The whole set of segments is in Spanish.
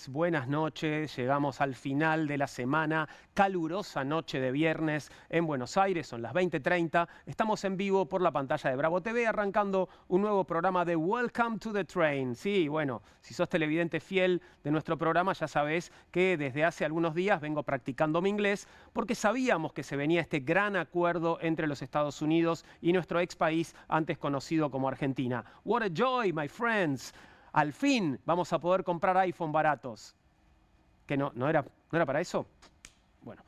Buenas noches, llegamos al final de la semana, calurosa noche de viernes en Buenos Aires, son las 20:30, estamos en vivo por la pantalla de Bravo TV arrancando un nuevo programa de Welcome to the Train. Sí, bueno, si sos televidente fiel de nuestro programa ya sabés que desde hace algunos días vengo practicando mi inglés porque sabíamos que se venía este gran acuerdo entre los Estados Unidos y nuestro ex país antes conocido como Argentina. What a joy, my friends. Al fin vamos a poder comprar iPhone baratos. ¿Que no era para eso? Bueno,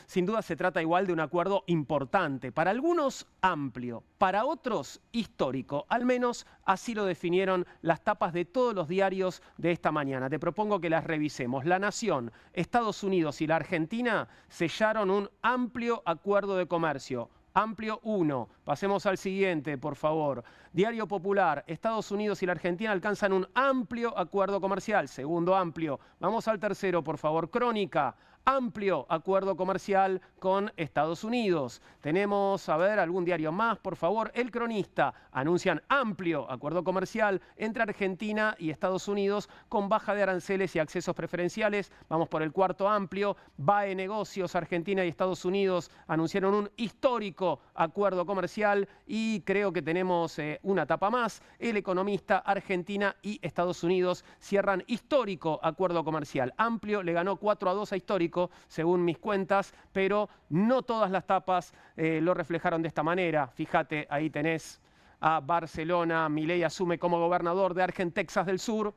sin duda se trata igual de un acuerdo importante. Para algunos amplio, para otros histórico. Al menos así lo definieron las tapas de todos los diarios de esta mañana. Te propongo que las revisemos. La Nación, Estados Unidos y la Argentina sellaron un amplio acuerdo de comercio. Amplio 1. Pasemos al siguiente, por favor. Diario Popular. Estados Unidos y la Argentina alcanzan un amplio acuerdo comercial. Segundo amplio. Vamos al tercero, por favor. Crónica. Amplio acuerdo comercial con Estados Unidos. Tenemos, a ver, algún diario más, por favor. El Cronista. Anuncian amplio acuerdo comercial entre Argentina y Estados Unidos con baja de aranceles y accesos preferenciales. Vamos por el cuarto amplio. BAE Negocios. Argentina y Estados Unidos anunciaron un histórico acuerdo comercial y creo que tenemos una tapa más. El Economista. Argentina y Estados Unidos cierran histórico acuerdo comercial. Amplio le ganó 4-2 a histórico, según mis cuentas, pero no todas las tapas lo reflejaron de esta manera. Fíjate, ahí tenés a Barcelona, Milei asume como gobernador de Argentexas del Sur,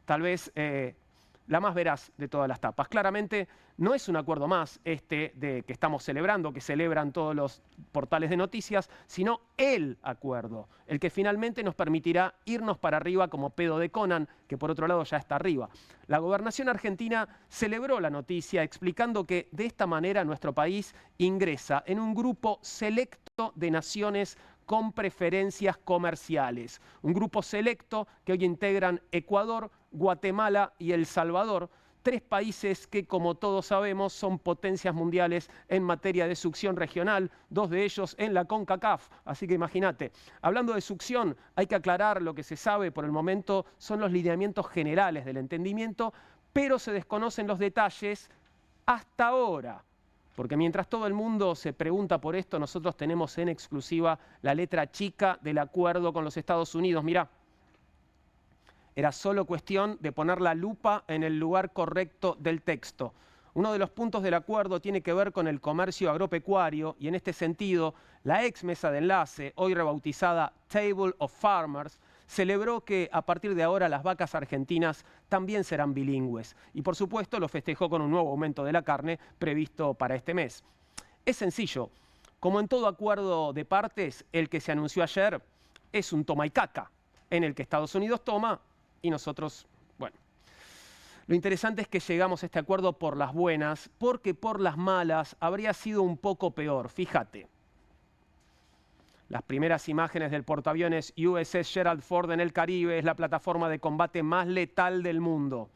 tal vez la más veraz de todas las tapas. Claramente no es un acuerdo más este de que estamos celebrando, que celebran todos los portales de noticias, sino el acuerdo, el que finalmente nos permitirá irnos para arriba como pedo de Conan, que por otro lado ya está arriba. La gobernación argentina celebró la noticia explicando que de esta manera nuestro país ingresa en un grupo selecto de naciones con preferencias comerciales. Un grupo selecto que hoy integran Ecuador, Guatemala y El Salvador, tres países que, como todos sabemos, son potencias mundiales en materia de succión regional, dos de ellos en la CONCACAF. Así que imagínate, hablando de succión, hay que aclarar lo que se sabe por el momento, son los lineamientos generales del entendimiento, pero se desconocen los detalles hasta ahora. Porque mientras todo el mundo se pregunta por esto, nosotros tenemos en exclusiva la letra chica del acuerdo con los Estados Unidos. Mirá, era solo cuestión de poner la lupa en el lugar correcto del texto. Uno de los puntos del acuerdo tiene que ver con el comercio agropecuario y en este sentido, la ex mesa de enlace, hoy rebautizada Table of Farmers, celebró que a partir de ahora las vacas argentinas también serán bilingües y por supuesto lo festejó con un nuevo aumento de la carne previsto para este mes. Es sencillo, como en todo acuerdo de partes, el que se anunció ayer es un toma y caca, en el que Estados Unidos toma y nosotros, bueno. Lo interesante es que llegamos a este acuerdo por las buenas, porque por las malas habría sido un poco peor, fíjate. Las primeras imágenes del portaaviones USS Gerald Ford en el Caribe es la plataforma de combate más letal del mundo.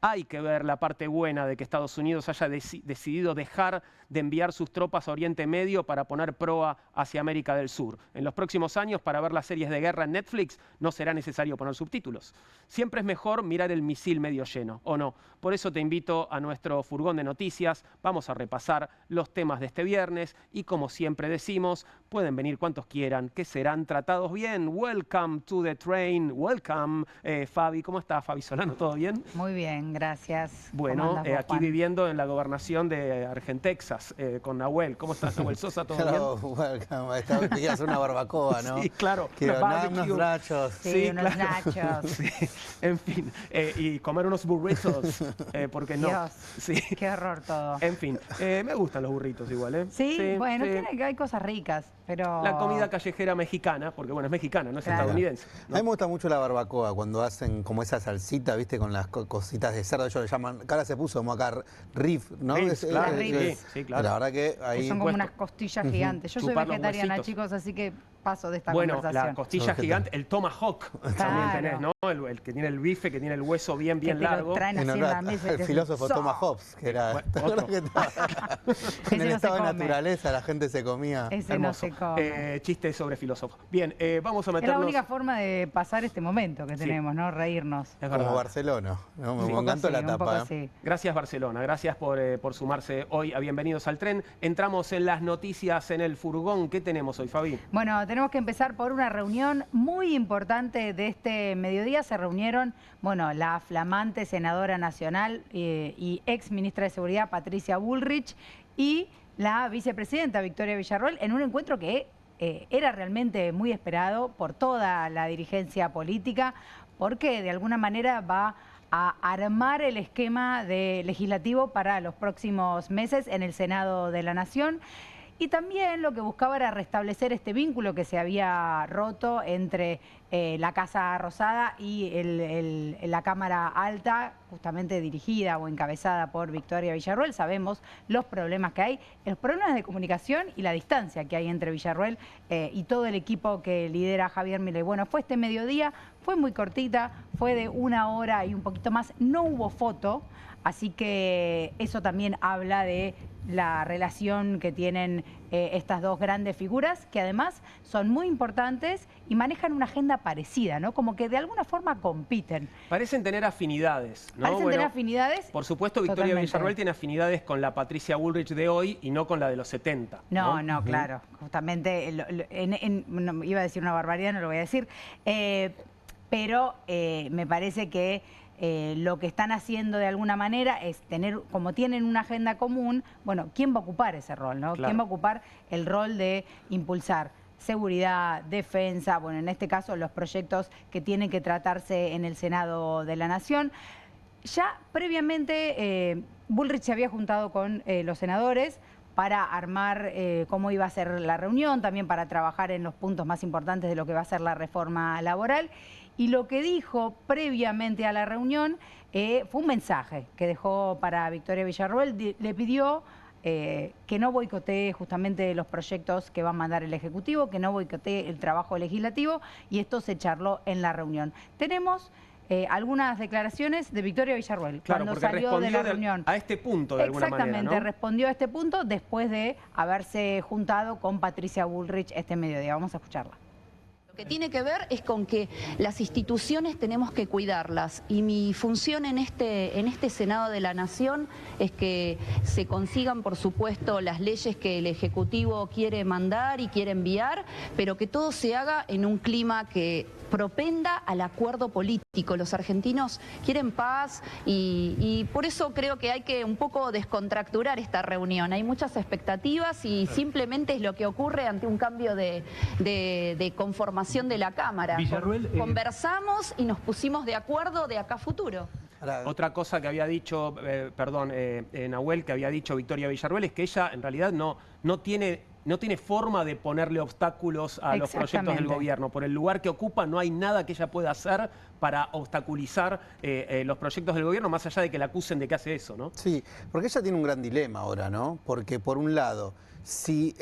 Hay que ver la parte buena de que Estados Unidos haya decidido dejar de enviar sus tropas a Oriente Medio para poner proa hacia América del Sur. En los próximos años, para ver las series de guerra en Netflix, no será necesario poner subtítulos. Siempre es mejor mirar el misil medio lleno, ¿o no? Por eso te invito a nuestro furgón de noticias. Vamos a repasar los temas de este viernes y, como siempre decimos, pueden venir cuantos quieran, que serán tratados bien. Welcome to the train. Welcome. Fabi, ¿cómo estás, Fabi Solano? ¿Todo bien? Muy bien, gracias. Bueno, andas vos, aquí Juan? Viviendo en la gobernación de Argentexas, con Nahuel. ¿Cómo estás, Nahuel Sosa? ¿Todo Hello, bien? welcome. Querías una barbacoa, ¿no? Sí, claro. Quiero Unos barbecue. unos nachos. Sí, unos claro. nachos. Sí, en fin, y comer unos burritos, ¿por qué no? Dios, Sí. qué horror todo. En fin, me gustan los burritos igual, ¿eh? Sí, bueno, sí. hay cosas ricas, pero... La comida callejera mexicana, porque bueno, es mexicana, no es Claro. estadounidense, ¿no? A mí me gusta mucho la barbacoa, cuando hacen como esa salsita, ¿viste? Con las cositas de cerdo, ellos le llaman, ahora se puso como acá, riff, ¿no? Ribs, claro, ribs. Sí, claro. La verdad que ahí... son como puesto. unas costillas gigantes. Yo soy Chupar los vegetariana, huesitos. chicos, así que paso de esta Bueno, conversación. la costilla gigante, el tomahawk también Claro. tenés, ¿no? El que tiene el bife, que tiene el hueso bien Que te lo largo. traen así en la mesa. El filósofo Thomas Hobbes, que era... Bueno, ¿te acuerdas otro. que estaba Ese en el no se estado de come. naturaleza, la gente se comía? Ese Hermoso. no se come. Chiste sobre filósofos. Bien, vamos a Es la meternos... única forma de pasar este momento que tenemos, ¿no? Reírnos. Es verdad. Como Barcelona. ¿no? Un Me poco encantó la así, un poco tapa. así. Gracias Barcelona, gracias por sumarse hoy a Bienvenidos al Tren. Entramos en las noticias en el furgón. ¿Qué tenemos hoy, Fabi? Bueno, tenemos que empezar por una reunión muy importante de este mediodía. Se reunieron, bueno, la flamante senadora nacional y ex ministra de Seguridad, Patricia Bullrich, y la vicepresidenta Victoria Villarroel, en un encuentro que era realmente muy esperado por toda la dirigencia política, porque de alguna manera va a armar el esquema legislativo para los próximos meses en el Senado de la Nación. Y también lo que buscaba era restablecer este vínculo que se había roto entre la Casa Rosada y la Cámara Alta, justamente dirigida o encabezada por Victoria Villarroel. Sabemos los problemas que hay, los problemas de comunicación y la distancia que hay entre Villarroel y todo el equipo que lidera Javier Milei. Bueno, fue este mediodía, fue muy cortita, fue de 1 hora y un poquito más, no hubo foto. Así que eso también habla de la relación que tienen estas dos grandes figuras, que además son muy importantes y manejan una agenda parecida, ¿no? Como que de alguna forma compiten. Parecen tener afinidades, ¿no? Parecen Bueno, tener afinidades. por supuesto, Victoria Totalmente. Villarroel tiene afinidades con la Patricia Bullrich de hoy y no con la de los 70. No, claro. Justamente, no, iba a decir una barbaridad, no lo voy a decir. Pero me parece que lo que están haciendo de alguna manera es tener, como tienen una agenda común, bueno, ¿quién va a ocupar ese rol, no? Claro. ¿Quién va a ocupar el rol de impulsar seguridad, defensa, bueno, en este caso los proyectos que tienen que tratarse en el Senado de la Nación? Ya previamente Bullrich se había juntado con los senadores para armar cómo iba a ser la reunión, también para trabajar en los puntos más importantes de lo que va a ser la reforma laboral. Y lo que dijo previamente a la reunión fue un mensaje que dejó para Victoria Villarroel. Le pidió que no boicotee justamente los proyectos que va a mandar el Ejecutivo, que no boicotee el trabajo legislativo, y esto se charló en la reunión. Tenemos algunas declaraciones de Victoria Villarroel Claro, cuando porque salió de la respondió reunión. a este punto de alguna manera, Exactamente, ¿no? respondió a este punto después de haberse juntado con Patricia Bullrich este mediodía. Vamos a escucharla. Lo que tiene que ver es con que las instituciones tenemos que cuidarlas, y mi función en este Senado de la Nación es que se consigan, por supuesto, las leyes que el Ejecutivo quiere mandar y quiere enviar, pero que todo se haga en un clima que propenda al acuerdo político. Los argentinos quieren paz y por eso creo que hay que un poco descontracturar esta reunión. Hay muchas expectativas y simplemente es lo que ocurre ante un cambio de conformación de la Cámara. Villarroel, Conversamos y nos pusimos de acuerdo de acá a futuro. Otra cosa que había dicho, Nahuel, que había dicho Victoria Villarroel, es que ella en realidad no tiene forma de ponerle obstáculos a los proyectos del Exactamente. gobierno. Por el lugar que ocupa no hay nada que ella pueda hacer para obstaculizar los proyectos del gobierno, más allá de que la acusen de que hace eso, ¿no? Sí, porque ella tiene un gran dilema ahora, ¿no? Porque por un lado, si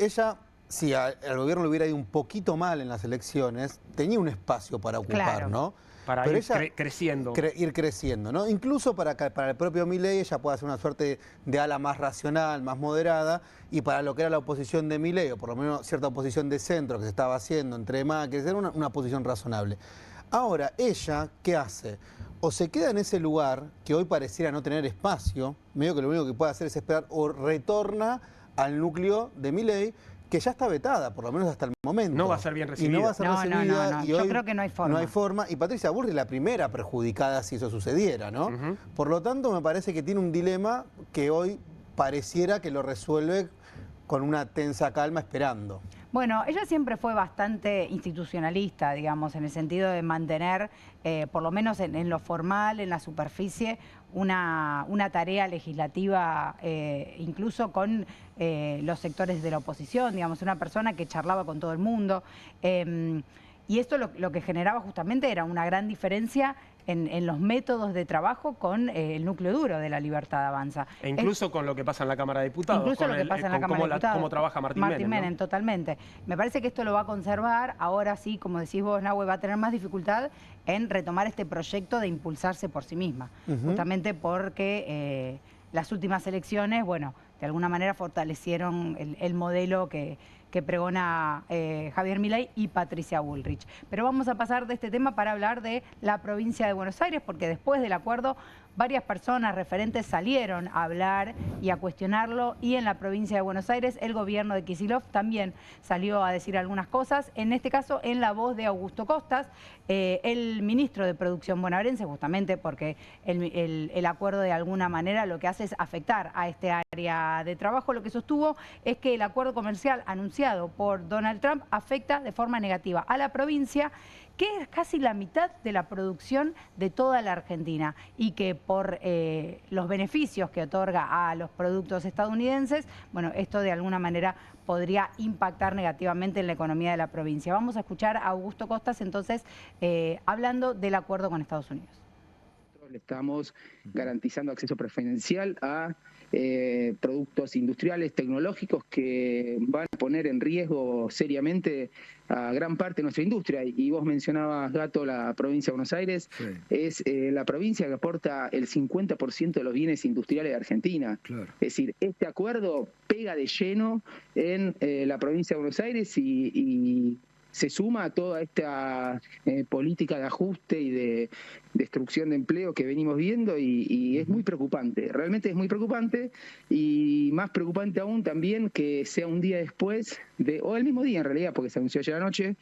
al gobierno le hubiera ido un poquito mal en las elecciones, tenía un espacio para ocupar, Claro. ¿no? Para Pero ir ella- creciendo. Ir creciendo, ¿no? Incluso para el propio Milei ella puede hacer una suerte de ala más racional, más moderada, y para lo que era la oposición de Milei, o por lo menos cierta oposición de centro que se estaba haciendo entre Macri, era una posición razonable. Ahora, ella, ¿qué hace? O se queda en ese lugar, que hoy pareciera no tener espacio, medio que lo único que puede hacer es esperar, o retorna al núcleo de Milei, que ya está vetada, por lo menos hasta el momento. No va a ser bien Y recibida. no va a ser No, recibida. no. Y Yo hoy creo que no hay forma. No hay forma. Y Patricia Bullrich es la primera perjudicada si eso sucediera, ¿no? Ujú. Por lo tanto, me parece que tiene un dilema que hoy pareciera que lo resuelve con una tensa calma esperando. Bueno, ella siempre fue bastante institucionalista, digamos, en el sentido de mantener, por lo menos en lo formal, en la superficie, una tarea legislativa, incluso con los sectores de la oposición, digamos, una persona que charlaba con todo el mundo. Y esto lo que generaba justamente era una gran diferencia en los métodos de trabajo con el núcleo duro de La Libertad Avanza. E incluso con lo que pasa en la Cámara de Diputados. Incluso lo que pasa en la Cámara de Diputados. Cómo trabaja Martín Menem, ¿no? Totalmente. Me parece que esto lo va a conservar. Ahora sí, como decís vos, Nahue, va a tener más dificultad en retomar este proyecto de impulsarse por sí misma. Justamente porque las últimas elecciones, bueno, de alguna manera fortalecieron el modelo que pregona Javier Milei y Patricia Bullrich. Pero vamos a pasar de este tema para hablar de la provincia de Buenos Aires, porque después del acuerdo varias personas referentes salieron a hablar y a cuestionarlo, y en la provincia de Buenos Aires el gobierno de Kicillof también salió a decir algunas cosas, en este caso en la voz de Augusto Costas, el ministro de Producción bonaerense, justamente porque el acuerdo de alguna manera lo que hace es afectar a este área de trabajo. Lo que sostuvo es que el acuerdo comercial anunciado por Donald Trump afecta de forma negativa a la provincia, que es casi la mitad de la producción de toda la Argentina, y que por los beneficios que otorga a los productos estadounidenses, bueno, esto de alguna manera podría impactar negativamente en la economía de la provincia. Vamos a escuchar a Augusto Costas entonces hablando del acuerdo con Estados Unidos. Le estamos garantizando acceso preferencial a productos industriales, tecnológicos, que van a poner en riesgo seriamente a gran parte de nuestra industria. Y vos mencionabas, Gato, la provincia de Buenos Aires, sí. Es la provincia que aporta el 50% de los bienes industriales de Argentina. Claro. Es decir, este acuerdo pega de lleno en la provincia de Buenos Aires y se suma a toda esta política de ajuste y de destrucción de empleo que venimos viendo, y es muy preocupante, realmente es muy preocupante, y más preocupante aún también que sea un día después, o el mismo día en realidad, porque se anunció ayer anoche,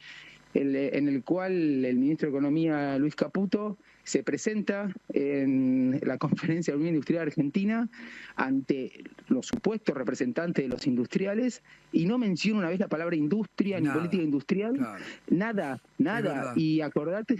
en el cual el ministro de Economía, Luis Caputo, se presenta en la Conferencia de la Unión Industrial Argentina ante los supuestos representantes de los industriales, y no menciona una vez la palabra industria, ni política industrial, claro. Nada. Y acordate,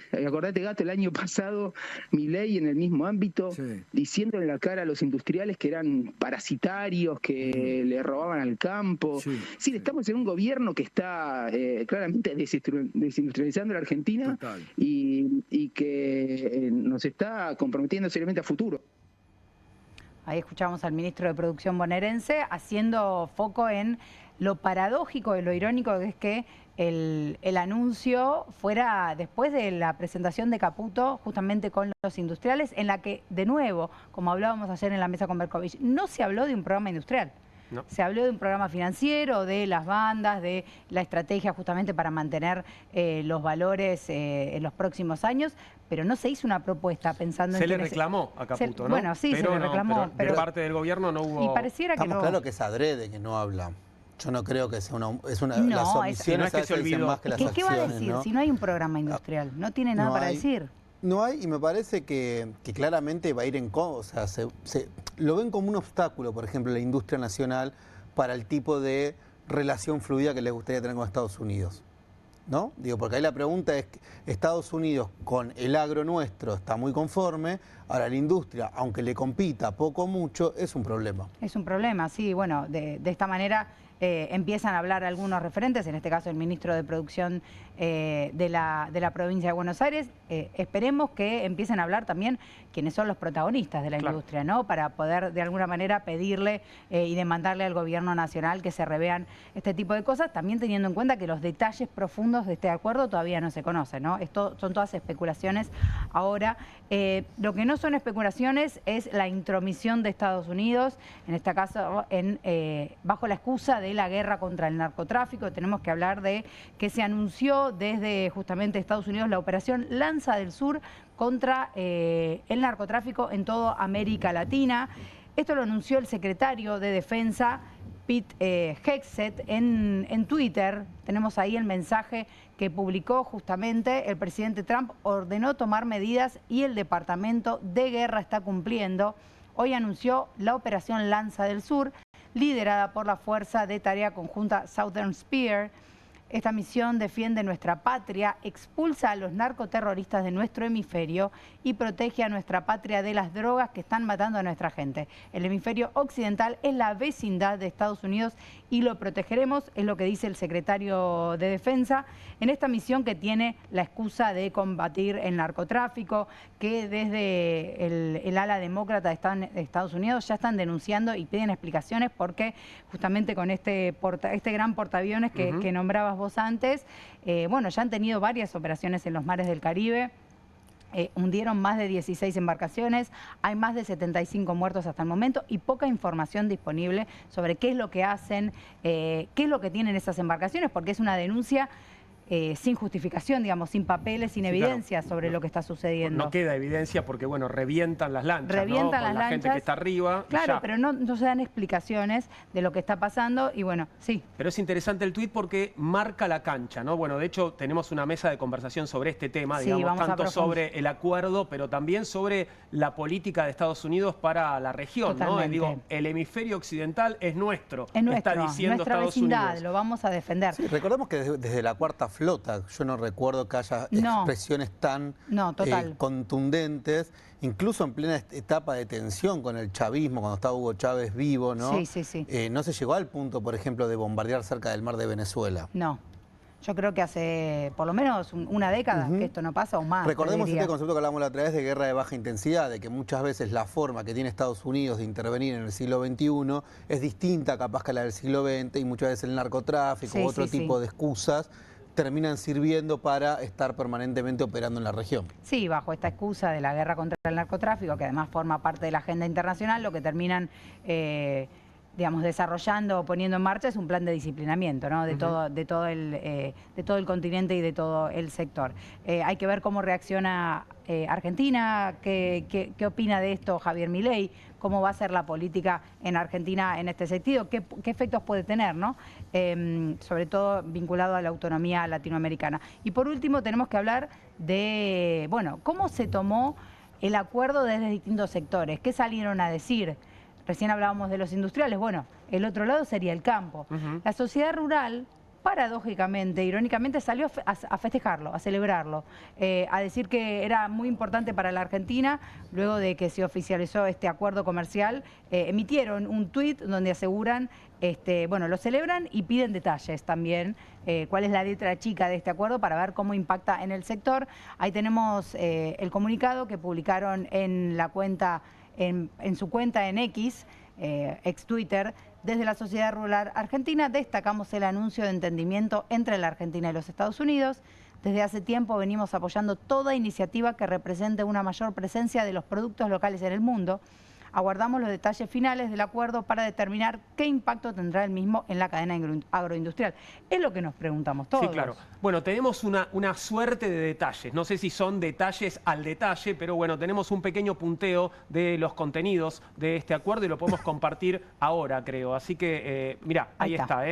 Gato, el año pasado Milei en el mismo ámbito, sí, diciéndole en la cara a los industriales que eran parasitarios, que le robaban al campo. Sí, estamos en un gobierno que está claramente desindustrializando la Argentina, y que nos está comprometiendo seriamente a futuro. Ahí escuchamos al ministro de Producción bonaerense haciendo foco en lo paradójico y lo irónico que es que el anuncio fuera después de la presentación de Caputo justamente con los industriales, en la que, de nuevo, como hablábamos ayer en la mesa con Berkovich, no se habló de un programa industrial. No. Se habló de un programa financiero, de las bandas, de la estrategia justamente para mantener los valores en los próximos años, pero no se hizo una propuesta pensando en... Se le reclamó a Caputo, ¿no? Bueno, sí, pero se le reclamó. Pero de parte del gobierno no hubo... Y pareciera que no. Estamos claro que es adrede que no habla. Yo no creo que sea una... No, las omisiones no es que se olvidó. más que las acciones, ¿qué va a decir, ¿no? Si no hay un programa industrial? No tiene nada para decir. No hay, y me parece que claramente va a ir en... O sea, lo ven como un obstáculo, por ejemplo, la industria nacional, para el tipo de relación fluida que les gustaría tener con Estados Unidos, ¿no? Digo, porque ahí la pregunta es, Estados Unidos con el agro nuestro está muy conforme, ahora la industria, aunque le compita poco o mucho, es un problema. Es un problema, sí, bueno, de esta manera empiezan a hablar algunos referentes, en este caso el ministro de Producción de la provincia de Buenos Aires. Esperemos que empiecen a hablar también quienes son los protagonistas de la industria, ¿no? Para poder de alguna manera pedirle y demandarle al gobierno nacional que se revean este tipo de cosas, también teniendo en cuenta que los detalles profundos de este acuerdo todavía no se conocen, ¿no? Esto son todas especulaciones. Ahora, lo que no son especulaciones es la intromisión de Estados Unidos, en este caso bajo la excusa de la guerra contra el narcotráfico. Tenemos que hablar de que se anunció desde justamente Estados Unidos la operación Lanza del Sur contra el narcotráfico en toda América Latina. Esto lo anunció el secretario de Defensa, Pete Hegseth, en Twitter. Tenemos ahí el mensaje que publicó justamente. El presidente Trump ordenó tomar medidas y el Departamento de Guerra está cumpliendo. Hoy anunció la operación Lanza del Sur, liderada por la Fuerza de Tarea Conjunta Southern Spear. Esta misión defiende nuestra patria, expulsa a los narcoterroristas de nuestro hemisferio y protege a nuestra patria de las drogas que están matando a nuestra gente. El hemisferio occidental es la vecindad de Estados Unidos y lo protegeremos, es lo que dice el secretario de Defensa, en esta misión que tiene la excusa de combatir el narcotráfico, que desde el ala demócrata de Estados Unidos ya están denunciando y piden explicaciones porque justamente con este gran portaaviones que nombrabas vos antes, bueno, ya han tenido varias operaciones en los mares del Caribe. Hundieron más de 16 embarcaciones, hay más de 75 muertos hasta el momento y poca información disponible sobre qué es lo que hacen, qué es lo que tienen esas embarcaciones, porque es una denuncia sin justificación, digamos, sin papeles, sin evidencia sobre lo que está sucediendo. No queda evidencia porque, bueno, revientan las lanchas, revientan las la lanchas, gente que está arriba. Claro, pero no se dan explicaciones de lo que está pasando y bueno, sí. Pero es interesante el tuit porque marca la cancha, ¿no? Bueno, de hecho, tenemos una mesa de conversación sobre este tema, Sí, digamos, vamos tanto sobre el acuerdo, pero también sobre la política de Estados Unidos para la región, Totalmente. ¿no? Digo, el hemisferio occidental es nuestro, Es nuestro, está diciendo nuestra Estados vecindad, Unidos. lo vamos a defender. Sí, recordemos que desde la Cuarta Flota, yo no recuerdo que haya expresiones tan contundentes, incluso en plena etapa de tensión con el chavismo, cuando estaba Hugo Chávez vivo, ¿no? Sí. No se llegó al punto, por ejemplo, de bombardear cerca del mar de Venezuela. No. Yo creo que hace por lo menos una década que esto no pasa o más. Recordemos este concepto que hablamos la otra vez de guerra de baja intensidad, de que muchas veces la forma que tiene Estados Unidos de intervenir en el siglo XXI es distinta capaz que la del siglo XX y muchas veces el narcotráfico u otro tipo de excusas terminan sirviendo para estar permanentemente operando en la región. Sí, bajo esta excusa de la guerra contra el narcotráfico, que además forma parte de la agenda internacional, lo que terminan digamos, desarrollando o poniendo en marcha es un plan de disciplinamiento, ¿no? de todo el continente y de todo el sector. Hay que ver cómo reacciona Argentina, qué opina de esto Javier Milei, cómo va a ser la política en Argentina en este sentido, qué efectos puede tener, ¿no? Sobre todo vinculado a la autonomía latinoamericana. Y por último tenemos que hablar de, bueno, cómo se tomó el acuerdo desde distintos sectores, qué salieron a decir. Recién hablábamos de los industriales, bueno, el otro lado sería el campo. La sociedad rural, paradójicamente, irónicamente, salió a festejarlo, a celebrarlo, a decir que era muy importante para la Argentina, luego de que se oficializó este acuerdo comercial, emitieron un tuit donde aseguran, bueno, lo celebran y piden detalles también, cuál es la letra chica de este acuerdo para ver cómo impacta en el sector. Ahí tenemos el comunicado que publicaron en la cuenta, en su cuenta en X, ex Twitter. Desde la Sociedad Rural Argentina destacamos el anuncio de entendimiento entre la Argentina y los Estados Unidos. Desde hace tiempo venimos apoyando toda iniciativa que represente una mayor presencia de los productos locales en el mundo. Aguardamos los detalles finales del acuerdo para determinar qué impacto tendrá el mismo en la cadena agroindustrial. Es lo que nos preguntamos todos. Sí, claro. Bueno, tenemos una suerte de detalles. No sé si son detalles al detalle, pero bueno, tenemos un pequeño punteo de los contenidos de este acuerdo y lo podemos compartir ahora, creo. Así que, mirá, ahí está.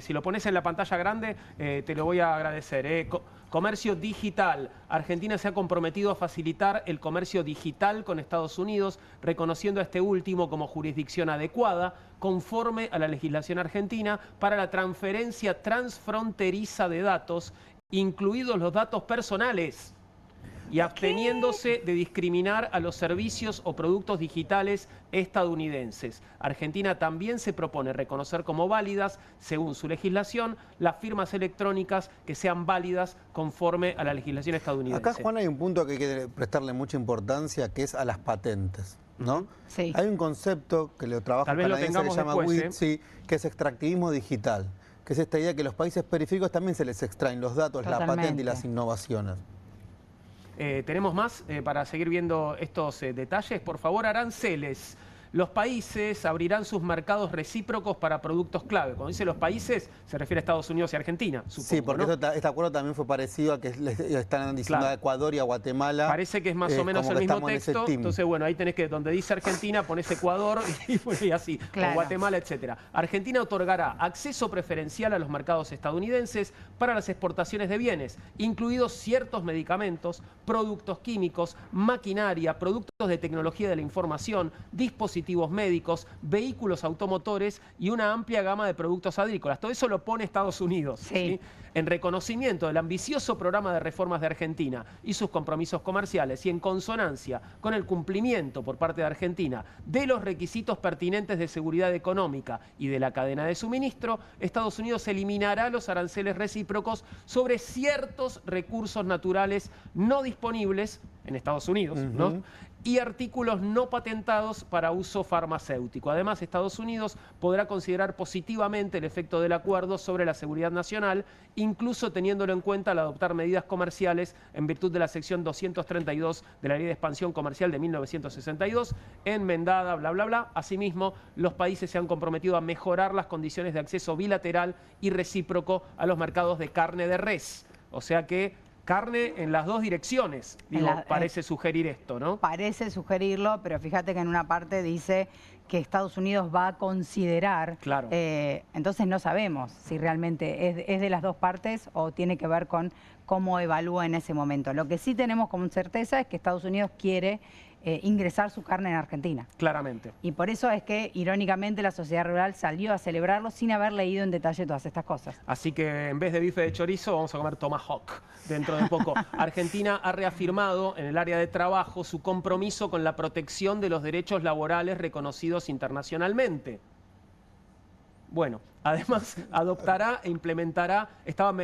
Si lo pones en la pantalla grande, te lo voy a agradecer. Comercio digital. Argentina se ha comprometido a facilitar el comercio digital con Estados Unidos, reconociendo a este último como jurisdicción adecuada, conforme a la legislación argentina, para la transferencia transfronteriza de datos, incluidos los datos personales, y absteniéndose de discriminar a los servicios o productos digitales estadounidenses. Argentina también se propone reconocer como válidas, según su legislación, las firmas electrónicas que sean válidas conforme a la legislación estadounidense. Acá, Juan, hay un punto que hay que prestarle mucha importancia, que es a las patentes, ¿no? Sí. Hay un concepto que lo trabaja un canadiense que se llama WIT, que es extractivismo digital, que es esta idea que los países periféricos también se les extraen los datos, la patente y las innovaciones. Tenemos más para seguir viendo estos detalles. Por favor, aranceles. Los países abrirán sus mercados recíprocos para productos clave. Cuando dice los países, se refiere a Estados Unidos y Argentina, supongo, sí, porque ¿no? este acuerdo también fue parecido a que le están diciendo a Ecuador y a Guatemala. Parece que es más o menos el mismo texto. Entonces, bueno, ahí tenés que, donde dice Argentina, pones Ecuador y así, o Guatemala, etcétera. Argentina otorgará acceso preferencial a los mercados estadounidenses para las exportaciones de bienes, incluidos ciertos medicamentos, productos químicos, maquinaria, productos de tecnología de la información, dispositivos dispositivos médicos, vehículos automotores y una amplia gama de productos agrícolas. Todo eso lo pone Estados Unidos. ¿Sí? En reconocimiento del ambicioso programa de reformas de Argentina y sus compromisos comerciales y en consonancia con el cumplimiento por parte de Argentina de los requisitos pertinentes de seguridad económica y de la cadena de suministro, Estados Unidos eliminará los aranceles recíprocos sobre ciertos recursos naturales no disponibles en Estados Unidos, ¿no? Y artículos no patentados para uso farmacéutico. Además, Estados Unidos podrá considerar positivamente el efecto del acuerdo sobre la seguridad nacional, incluso teniéndolo en cuenta al adoptar medidas comerciales en virtud de la sección 232 de la Ley de Expansión Comercial de 1962, enmendada, bla, bla, bla. Asimismo, los países se han comprometido a mejorar las condiciones de acceso bilateral y recíproco a los mercados de carne de res. O sea que carne en las dos direcciones, digo, parece sugerir esto, ¿no? Parece sugerirlo, pero fíjate que en una parte dice que Estados Unidos va a considerar. Claro. Entonces no sabemos si realmente es de las dos partes o tiene que ver con cómo evalúa en ese momento. Lo que sí tenemos como certeza es que Estados Unidos quiere ingresar su carne en Argentina. Claramente. Y por eso es que, irónicamente, la sociedad rural salió a celebrarlo sin haber leído en detalle todas estas cosas. Así que en vez de bife de chorizo vamos a comer tomahawk dentro de poco. Argentina ha reafirmado en el área de trabajo su compromiso con la protección de los derechos laborales reconocidos internacionalmente. Bueno, además adoptará e implementará,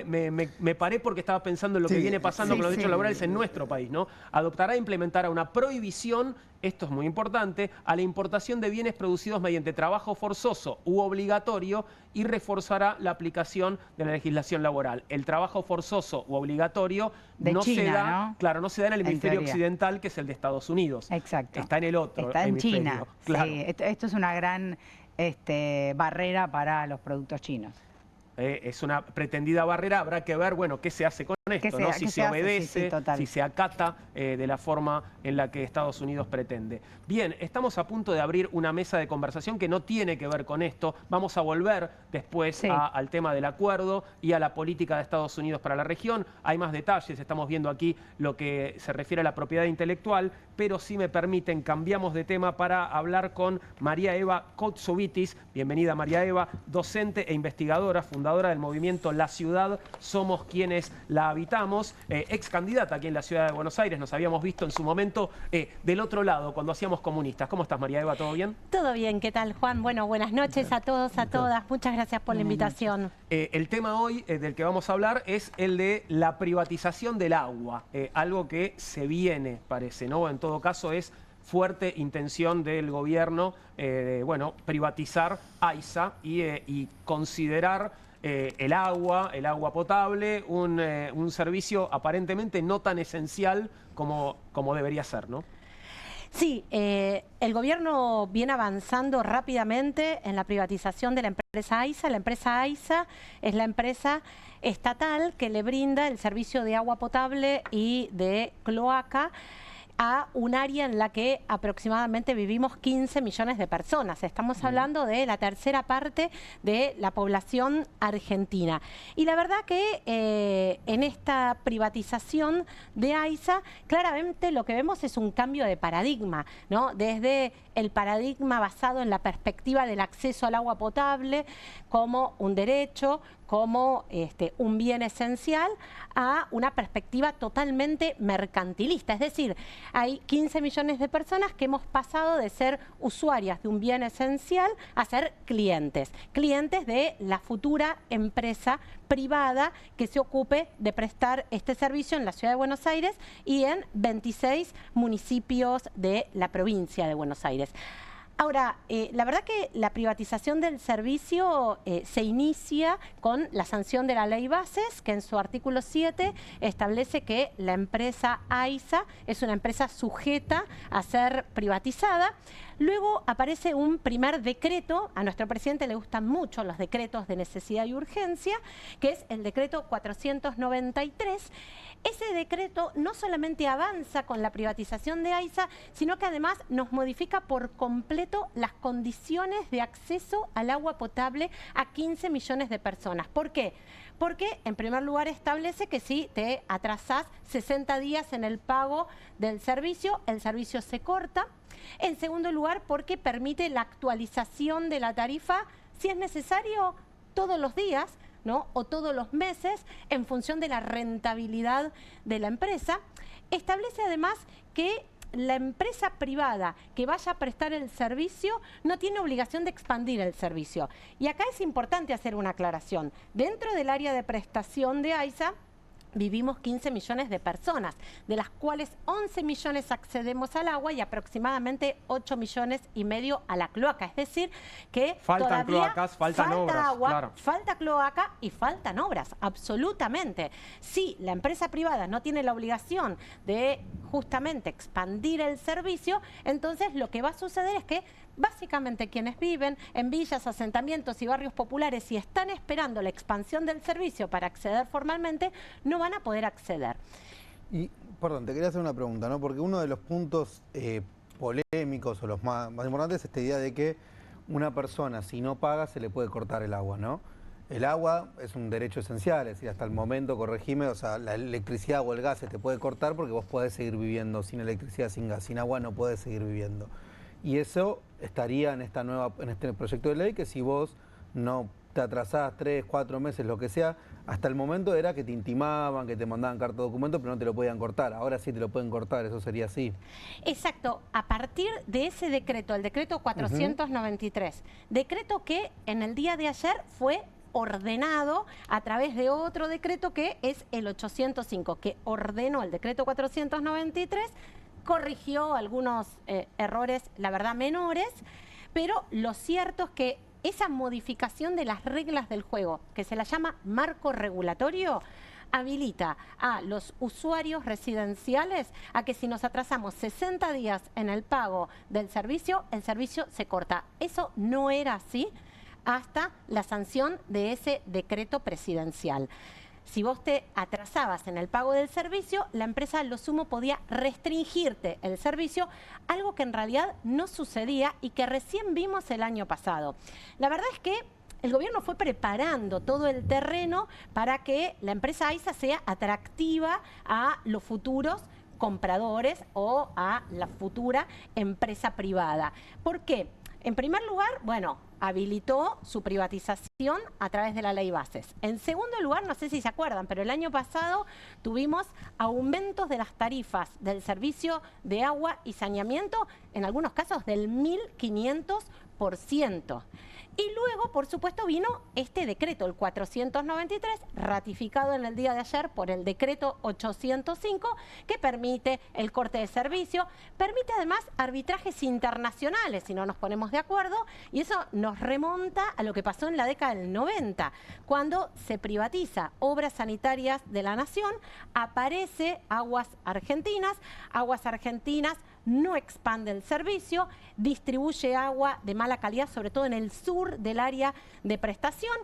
me paré porque estaba pensando en lo que viene pasando con los derechos laborales en nuestro país, ¿no? Adoptará e implementará una prohibición, esto es muy importante, a la importación de bienes producidos mediante trabajo forzoso u obligatorio y reforzará la aplicación de la legislación laboral. El trabajo forzoso u obligatorio de no China, se da, ¿no? Claro, no se da en el hemisferio occidental, que es el de Estados Unidos. Exacto. Está en el otro Está en hemisferio. China. Claro. Sí, esto es una gran barrera para los productos chinos. Es una pretendida barrera, habrá que ver, bueno, qué se hace con esto, ¿no? Si se obedece, si se acata de la forma en la que Estados Unidos pretende. Bien, estamos a punto de abrir una mesa de conversación que no tiene que ver con esto. Vamos a volver después al tema del acuerdo y a la política de Estados Unidos para la región. Hay más detalles, estamos viendo aquí lo que se refiere a la propiedad intelectual, pero si me permiten, cambiamos de tema para hablar con María Eva Koutsovitis. Bienvenida, María Eva, docente e investigadora, fundadora del movimiento La Ciudad Somos Quienes La Habitamos, ex candidata aquí en la ciudad de Buenos Aires. Nos habíamos visto en su momento del otro lado, cuando hacíamos comunistas. ¿Cómo estás, María Eva? ¿Todo bien? Todo bien, ¿qué tal, Juan? Bueno, buenas noches a todos, a todas. Muchas gracias por la invitación. El tema hoy del que vamos a hablar es el de la privatización del agua, algo que se viene, parece, ¿no? En todo caso es fuerte intención del gobierno, bueno, privatizar AISA y considerar el agua potable, un servicio aparentemente no tan esencial como debería ser, ¿no? Sí, el gobierno viene avanzando rápidamente en la privatización de la empresa AISA. La empresa AISA es la empresa estatal que le brinda el servicio de agua potable y de cloaca a un área en la que aproximadamente vivimos 15 millones de personas. Estamos hablando de la tercera parte de la población argentina. Y la verdad que en esta privatización de AISA, claramente lo que vemos es un cambio de paradigma, ¿no? Desde el paradigma basado en la perspectiva del acceso al agua potable como un derecho, como un bien esencial, a una perspectiva totalmente mercantilista. Es decir, hay 15 millones de personas que hemos pasado de ser usuarias de un bien esencial a ser clientes de la futura empresa privada que se ocupe de prestar este servicio en la ciudad de Buenos Aires y en 26 municipios de la provincia de Buenos Aires. Ahora, la verdad que la privatización del servicio se inicia con la sanción de la Ley Bases, que en su artículo 7 establece que la empresa AISA es una empresa sujeta a ser privatizada. Luego aparece un primer decreto, a nuestro presidente le gustan mucho los decretos de necesidad y urgencia, que es el decreto 493. Ese decreto no solamente avanza con la privatización de AISA, sino que además nos modifica por completo las condiciones de acceso al agua potable a 15 millones de personas. ¿Por qué? Porque, en primer lugar, establece que si te atrasás 60 días en el pago del servicio, el servicio se corta. En segundo lugar, porque permite la actualización de la tarifa, si es necesario, todos los días, ¿no? O todos los meses, en función de la rentabilidad de la empresa. Establece además que la empresa privada que vaya a prestar el servicio no tiene obligación de expandir el servicio. Y acá es importante hacer una aclaración. Dentro del área de prestación de AISA vivimos 15 millones de personas, de las cuales 11 millones accedemos al agua y aproximadamente 8 millones y medio a la cloaca. Es decir, que faltan todavía cloacas, faltan obras, agua, claro. falta cloaca y faltan obras, absolutamente. Si la empresa privada no tiene la obligación de justamente expandir el servicio, entonces lo que va a suceder es que básicamente quienes viven en villas, asentamientos y barrios populares y están esperando la expansión del servicio para acceder formalmente, no van a poder acceder. Y, perdón, te quería hacer una pregunta, ¿no? Porque uno de los puntos polémicos o los más importantes es esta idea de que una persona, si no paga, se le puede cortar el agua, ¿no? El agua es un derecho esencial, es decir, hasta el momento, corregime, o sea, la electricidad o el gas se te puede cortar porque vos podés seguir viviendo sin electricidad, sin gas, sin agua no podés seguir viviendo. Y eso estaría en este proyecto de ley, que si vos no te atrasás 3, 4 meses, lo que sea, hasta el momento era que te intimaban, que te mandaban carta de documento, pero no te lo podían cortar. Ahora sí te lo pueden cortar, eso sería así. Exacto, a partir de ese decreto, el decreto 493, decreto que en el día de ayer fue ordenado a través de otro decreto que es el 805, que ordenó el decreto 493, corrigió algunos errores, la verdad, menores, pero lo cierto es que esa modificación de las reglas del juego, que se la llama marco regulatorio, habilita a los usuarios residenciales a que si nos atrasamos 60 días en el pago del servicio, el servicio se corta. Eso no era así hasta la sanción de ese decreto presidencial. Si vos te atrasabas en el pago del servicio, la empresa a lo sumo podía restringirte el servicio, algo que en realidad no sucedía y que recién vimos el año pasado. La verdad es que el gobierno fue preparando todo el terreno para que la empresa AISA sea atractiva a los futuros compradores o a la futura empresa privada. ¿Por qué? En primer lugar, bueno, habilitó su privatización a través de la ley Bases. En segundo lugar, no sé si se acuerdan, pero el año pasado tuvimos aumentos de las tarifas del servicio de agua y saneamiento, en algunos casos del 1.500%. Y luego, por supuesto, vino este decreto, el 493, ratificado en el día de ayer por el decreto 805, que permite el corte de servicio, permite además arbitrajes internacionales si no nos ponemos de acuerdo, y eso nos remonta a lo que pasó en la década del 90, cuando se privatiza Obras Sanitarias de la Nación, aparece Aguas Argentinas no expande el servicio, distribuye agua de mala calidad, sobre todo en el sur del área de prestación.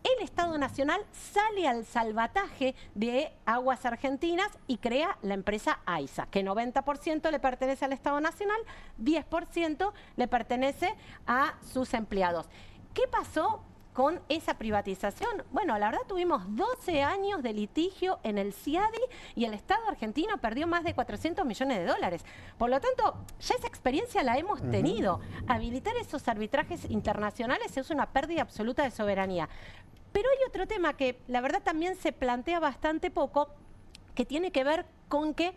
El Estado Nacional sale al salvataje de Aguas Argentinas y crea la empresa AISA, que 90% le pertenece al Estado Nacional, 10% le pertenece a sus empleados. ¿Qué pasó con esa privatización? Bueno, la verdad tuvimos 12 años de litigio en el CIADI y el Estado argentino perdió más de 400 millones de dólares. Por lo tanto, ya esa experiencia la hemos tenido. Habilitar esos arbitrajes internacionales es una pérdida absoluta de soberanía. Pero hay otro tema que la verdad también se plantea bastante poco, que tiene que ver con que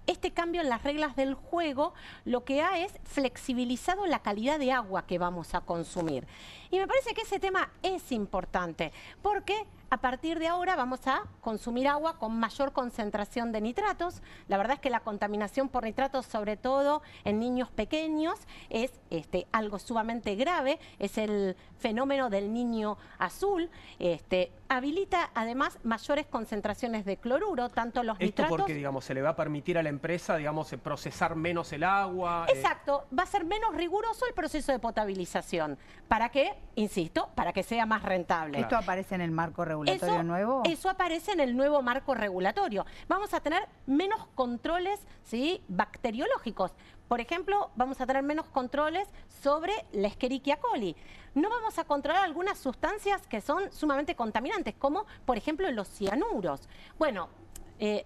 este cambio en las reglas del juego lo que ha es flexibilizado la calidad de agua que vamos a consumir. Y me parece que ese tema es importante, porque a partir de ahora vamos a consumir agua con mayor concentración de nitratos. La verdad es que la contaminación por nitratos, sobre todo en niños pequeños, es algo sumamente grave, es el fenómeno del niño azul. Habilita además mayores concentraciones de cloruro, tanto los nitratos... ¿Esto porque, digamos, se le va a permitir a la empresa, digamos, procesar menos el agua. Exacto, va a ser menos riguroso el proceso de potabilización. ¿Para qué? Insisto, para que sea más rentable. ¿Esto aparece en el marco regulatorio nuevo? Eso aparece en el nuevo marco regulatorio. Vamos a tener menos controles, ¿sí?, bacteriológicos. Por ejemplo, vamos a tener menos controles sobre la Escherichia coli. No vamos a controlar algunas sustancias que son sumamente contaminantes, como por ejemplo los cianuros. Bueno,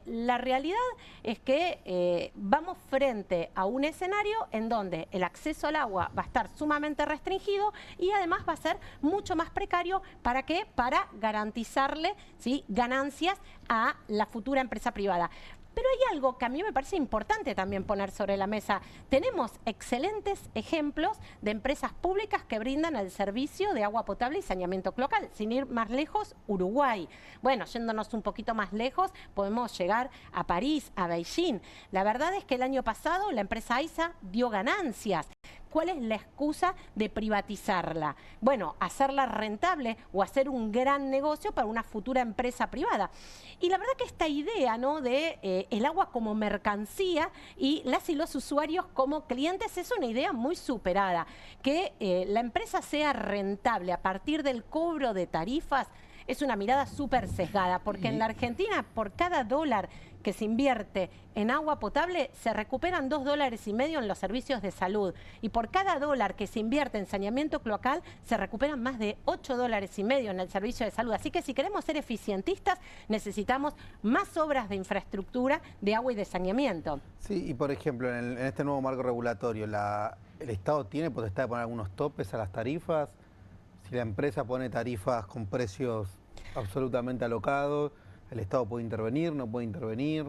la realidad es que vamos frente a un escenario en donde el acceso al agua va a estar sumamente restringido y además va a ser mucho más precario. ¿Para qué? Para garantizarle, ¿sí?, ganancias a la futura empresa privada. Pero hay algo que a mí me parece importante también poner sobre la mesa. Tenemos excelentes ejemplos de empresas públicas que brindan el servicio de agua potable y saneamiento cloacal. Sin ir más lejos, Uruguay. Bueno, yéndonos un poquito más lejos, podemos llegar a París, a Beijing. La verdad es que el año pasado la empresa AISA dio ganancias. ¿Cuál es la excusa de privatizarla? Bueno, hacerla rentable o hacer un gran negocio para una futura empresa privada. Y la verdad que esta idea, ¿no?, de el agua como mercancía y las y los usuarios como clientes es una idea muy superada. Que la empresa sea rentable a partir del cobro de tarifas es una mirada súper sesgada, porque en la Argentina por cada dólar que se invierte en agua potable se recuperan $2,5 en los servicios de salud, y por cada dólar que se invierte en saneamiento cloacal se recuperan más de $8,5 en el servicio de salud. Así que si queremos ser eficientistas necesitamos más obras de infraestructura de agua y de saneamiento. Sí, y por ejemplo, en este nuevo marco regulatorio, ¿el Estado tiene potestad de poner algunos topes a las tarifas? Si la empresa pone tarifas con precios absolutamente alocados, ¿el Estado puede intervenir, no puede intervenir?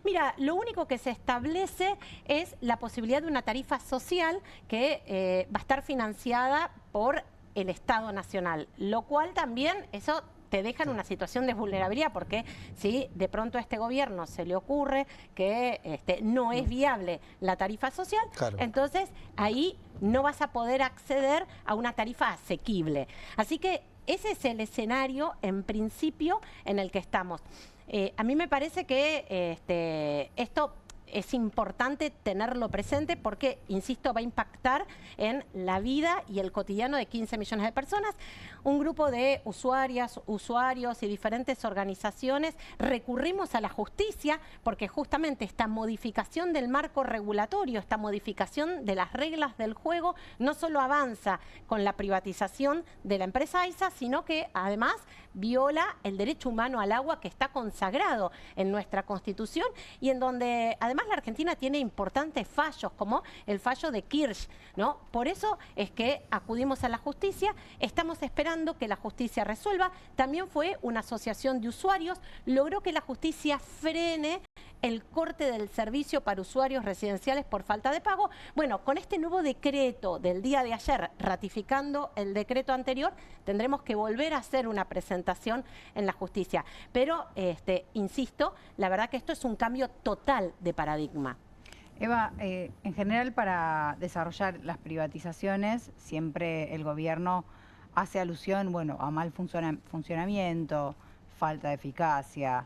Mira, lo único que se establece es la posibilidad de una tarifa social que va a estar financiada por el Estado Nacional, lo cual también eso te deja en una situación de vulnerabilidad, porque si de pronto a este gobierno se le ocurre que no es viable la tarifa social, claro, entonces ahí no vas a poder acceder a una tarifa asequible. Así que ese es el escenario, en principio, en el que estamos. A mí me parece que esto es importante tenerlo presente porque, insisto, va a impactar en la vida y el cotidiano de 15 millones de personas. Un grupo de usuarias, usuarios y diferentes organizaciones recurrimos a la justicia porque justamente esta modificación del marco regulatorio, esta modificación de las reglas del juego, no solo avanza con la privatización de la empresa AISA, sino que además viola el derecho humano al agua que está consagrado en nuestra Constitución y en donde además la Argentina tiene importantes fallos, como el fallo de Kirch, ¿no? Por eso es que acudimos a la justicia, estamos esperando que la justicia resuelva. También fue una asociación de usuarios, logró que la justicia frene el corte del servicio para usuarios residenciales por falta de pago. Bueno, con este nuevo decreto del día de ayer, ratificando el decreto anterior, tendremos que volver a hacer una presentación en la justicia. Pero, insisto, la verdad que esto es un cambio total de paradigma. Eva, en general para desarrollar las privatizaciones siempre el gobierno hace alusión, bueno, a mal funcionamiento, falta de eficacia,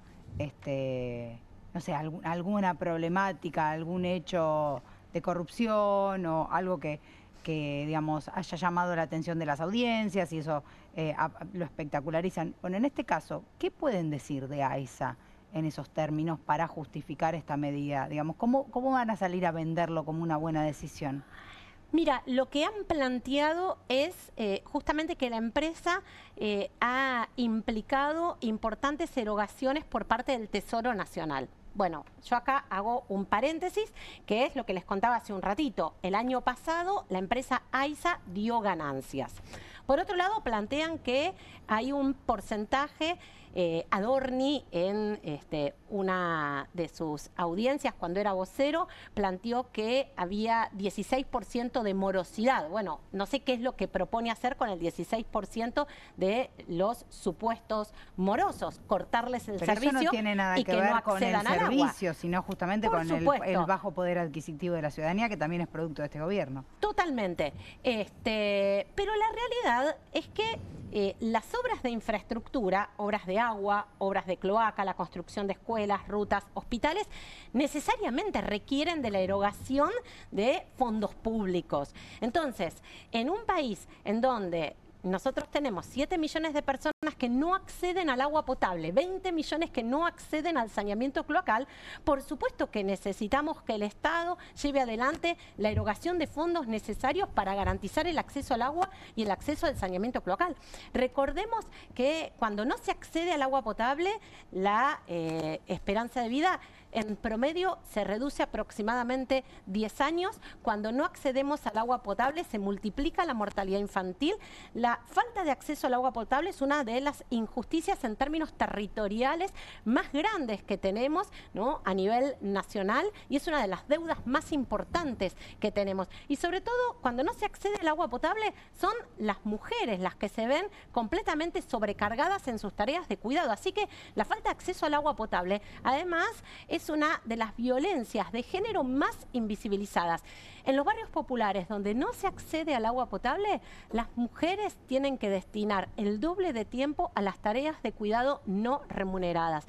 no sé, alguna problemática, algún hecho de corrupción o algo que digamos, haya llamado la atención de las audiencias y eso lo espectacularizan. Bueno, en este caso, ¿qué pueden decir de AISA en esos términos para justificar esta medida? Digamos, ¿cómo van a salir a venderlo como una buena decisión? Mira, lo que han planteado es justamente que la empresa ha implicado importantes erogaciones por parte del Tesoro Nacional. Bueno, yo acá hago un paréntesis, que es lo que les contaba hace un ratito. El año pasado la empresa AISA dio ganancias. Por otro lado, plantean que hay un porcentaje, Adorni en una de sus audiencias, cuando era vocero, planteó que había 16% de morosidad. Bueno, no sé qué es lo que propone hacer con el 16% de los supuestos morosos, cortarles el servicio. Pero eso no tiene nada que ver con el servicio, sino justamente con el bajo poder adquisitivo de la ciudadanía, que también es producto de este gobierno. Totalmente. Pero la realidad es que las obras de infraestructura, obras de de agua, obras de cloaca, la construcción de escuelas, rutas, hospitales, necesariamente requieren de la erogación de fondos públicos. Entonces, en un país en donde nosotros tenemos 7 millones de personas que no acceden al agua potable, 20 millones que no acceden al saneamiento cloacal, por supuesto que necesitamos que el Estado lleve adelante la erogación de fondos necesarios para garantizar el acceso al agua y el acceso al saneamiento cloacal. Recordemos que cuando no se accede al agua potable, la esperanza de vida en promedio se reduce aproximadamente 10 años. Cuando no accedemos al agua potable se multiplica la mortalidad infantil. La falta de acceso al agua potable es una de las injusticias en términos territoriales más grandes que tenemos, ¿no?, a nivel nacional, y es una de las deudas más importantes que tenemos. Y sobre todo, cuando no se accede al agua potable, son las mujeres las que se ven completamente sobrecargadas en sus tareas de cuidado. Así que la falta de acceso al agua potable, además, es una de las violencias de género más invisibilizadas. En los barrios populares donde no se accede al agua potable, las mujeres tienen que destinar el doble de tiempo a las tareas de cuidado no remuneradas.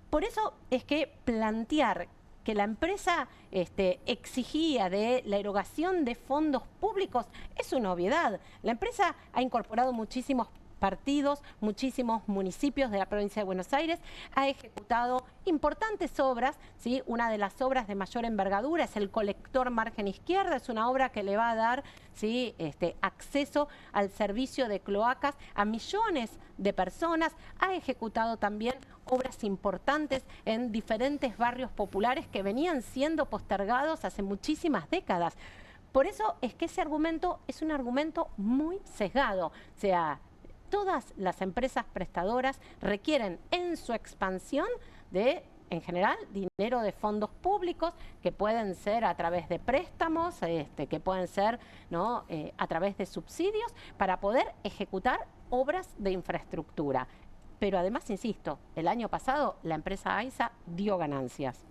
Por eso es que plantear que la empresa exigía de la erogación de fondos públicos es una obviedad. La empresa ha incorporado muchísimos partidos, muchísimos municipios de la provincia de Buenos Aires, ha ejecutado importantes obras, ¿sí? Una de las obras de mayor envergadura es el colector margen izquierda, es una obra que le va a dar, ¿sí?, acceso al servicio de cloacas a millones de personas, ha ejecutado también obras importantes en diferentes barrios populares que venían siendo postergados hace muchísimas décadas. Por eso es que ese argumento es un argumento muy sesgado, o sea, todas las empresas prestadoras requieren en su expansión de, en general, dinero de fondos públicos que pueden ser a través de préstamos, que pueden ser, ¿no?, a través de subsidios para poder ejecutar obras de infraestructura. Pero además, insisto, el año pasado la empresa AISA dio ganancias.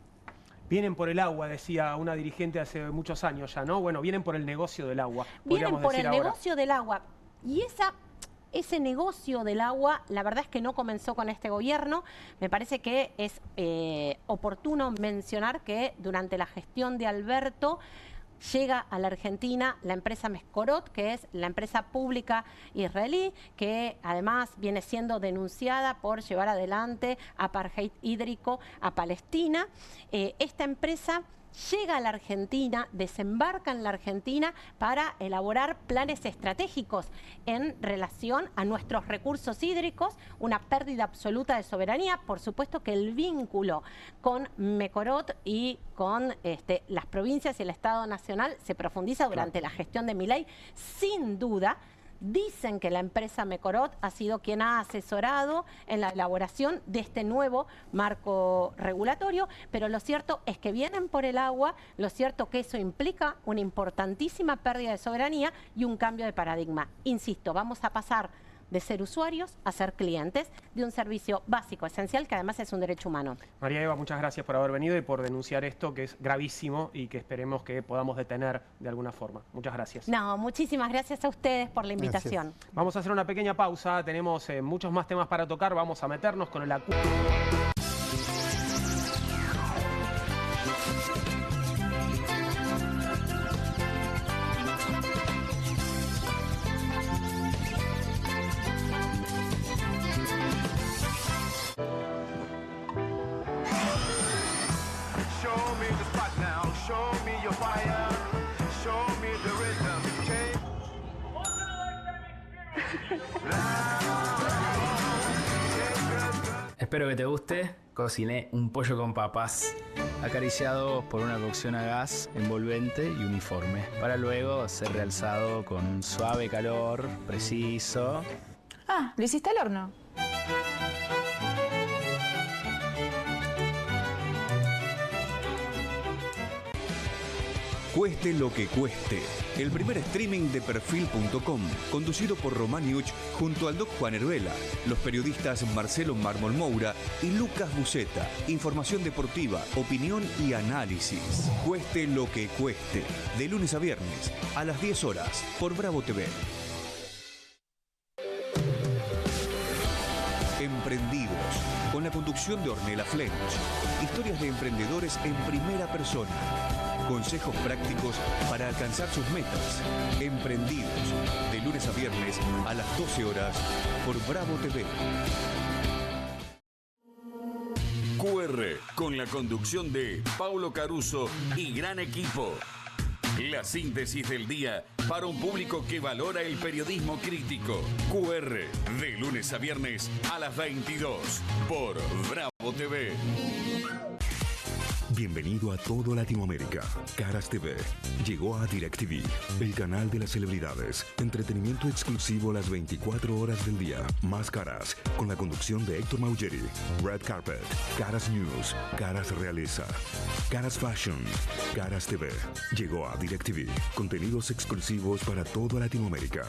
Vienen por el agua, decía una dirigente hace muchos años ya, ¿no? Bueno, vienen por el negocio del agua. Vienen por el negocio del agua. Y ese negocio del agua, la verdad es que no comenzó con este gobierno. Me parece que es oportuno mencionar que durante la gestión de Alberto llega a la Argentina la empresa Mescorot, que es la empresa pública israelí, que además viene siendo denunciada por llevar adelante apartheid hídrico a Palestina. Esta empresa llega a la Argentina, desembarca en la Argentina para elaborar planes estratégicos en relación a nuestros recursos hídricos, una pérdida absoluta de soberanía. Por supuesto que el vínculo con Mescorot y con las provincias y el Estado Nacional se profundiza durante la gestión de Milei, sin duda. Dicen que la empresa Mescorot ha sido quien ha asesorado en la elaboración de este nuevo marco regulatorio, pero lo cierto es que vienen por el agua, lo cierto que eso implica una importantísima pérdida de soberanía y un cambio de paradigma. Insisto, vamos a pasar de ser usuarios a ser clientes de un servicio básico, esencial, que además es un derecho humano. María Eva, muchas gracias por haber venido y por denunciar esto, que es gravísimo y que esperemos que podamos detener de alguna forma. Muchas gracias. No, muchísimas gracias a ustedes por la invitación. Gracias. Vamos a hacer una pequeña pausa, tenemos muchos más temas para tocar, vamos a meternos con el acuerdo. Espero que te guste. Cociné un pollo con papas, acariciado por una cocción a gas envolvente y uniforme, para luego ser realzado con un suave calor preciso. Ah, ¿lo hiciste al horno? Cueste lo que cueste. El primer streaming de Perfil.com, conducido por Román Yuch junto al Doc Juan Heruela, los periodistas Marcelo Mármol Moura y Lucas Buceta. Información deportiva, opinión y análisis. Cueste lo que cueste. De lunes a viernes, a las 10 horas, por Bravo TV. Emprendedor. con la conducción de Ornella Flench. Historias de emprendedores en primera persona. Consejos prácticos para alcanzar sus metas. Emprendidos, de lunes a viernes a las 12 horas por Bravo TV. QR, con la conducción de Paulo Caruso y gran equipo. La síntesis del día para un público que valora el periodismo crítico. QR, de lunes a viernes a las 22 por Bravo TV. Bienvenido a todo Latinoamérica. Caras TV llegó a DirecTV, el canal de las celebridades. Entretenimiento exclusivo las 24 horas del día. Más Caras, con la conducción de Héctor Maugeri. Red Carpet, Caras News, Caras Realeza, Caras Fashion, Caras TV. Llegó a DirecTV. Contenidos exclusivos para toda Latinoamérica.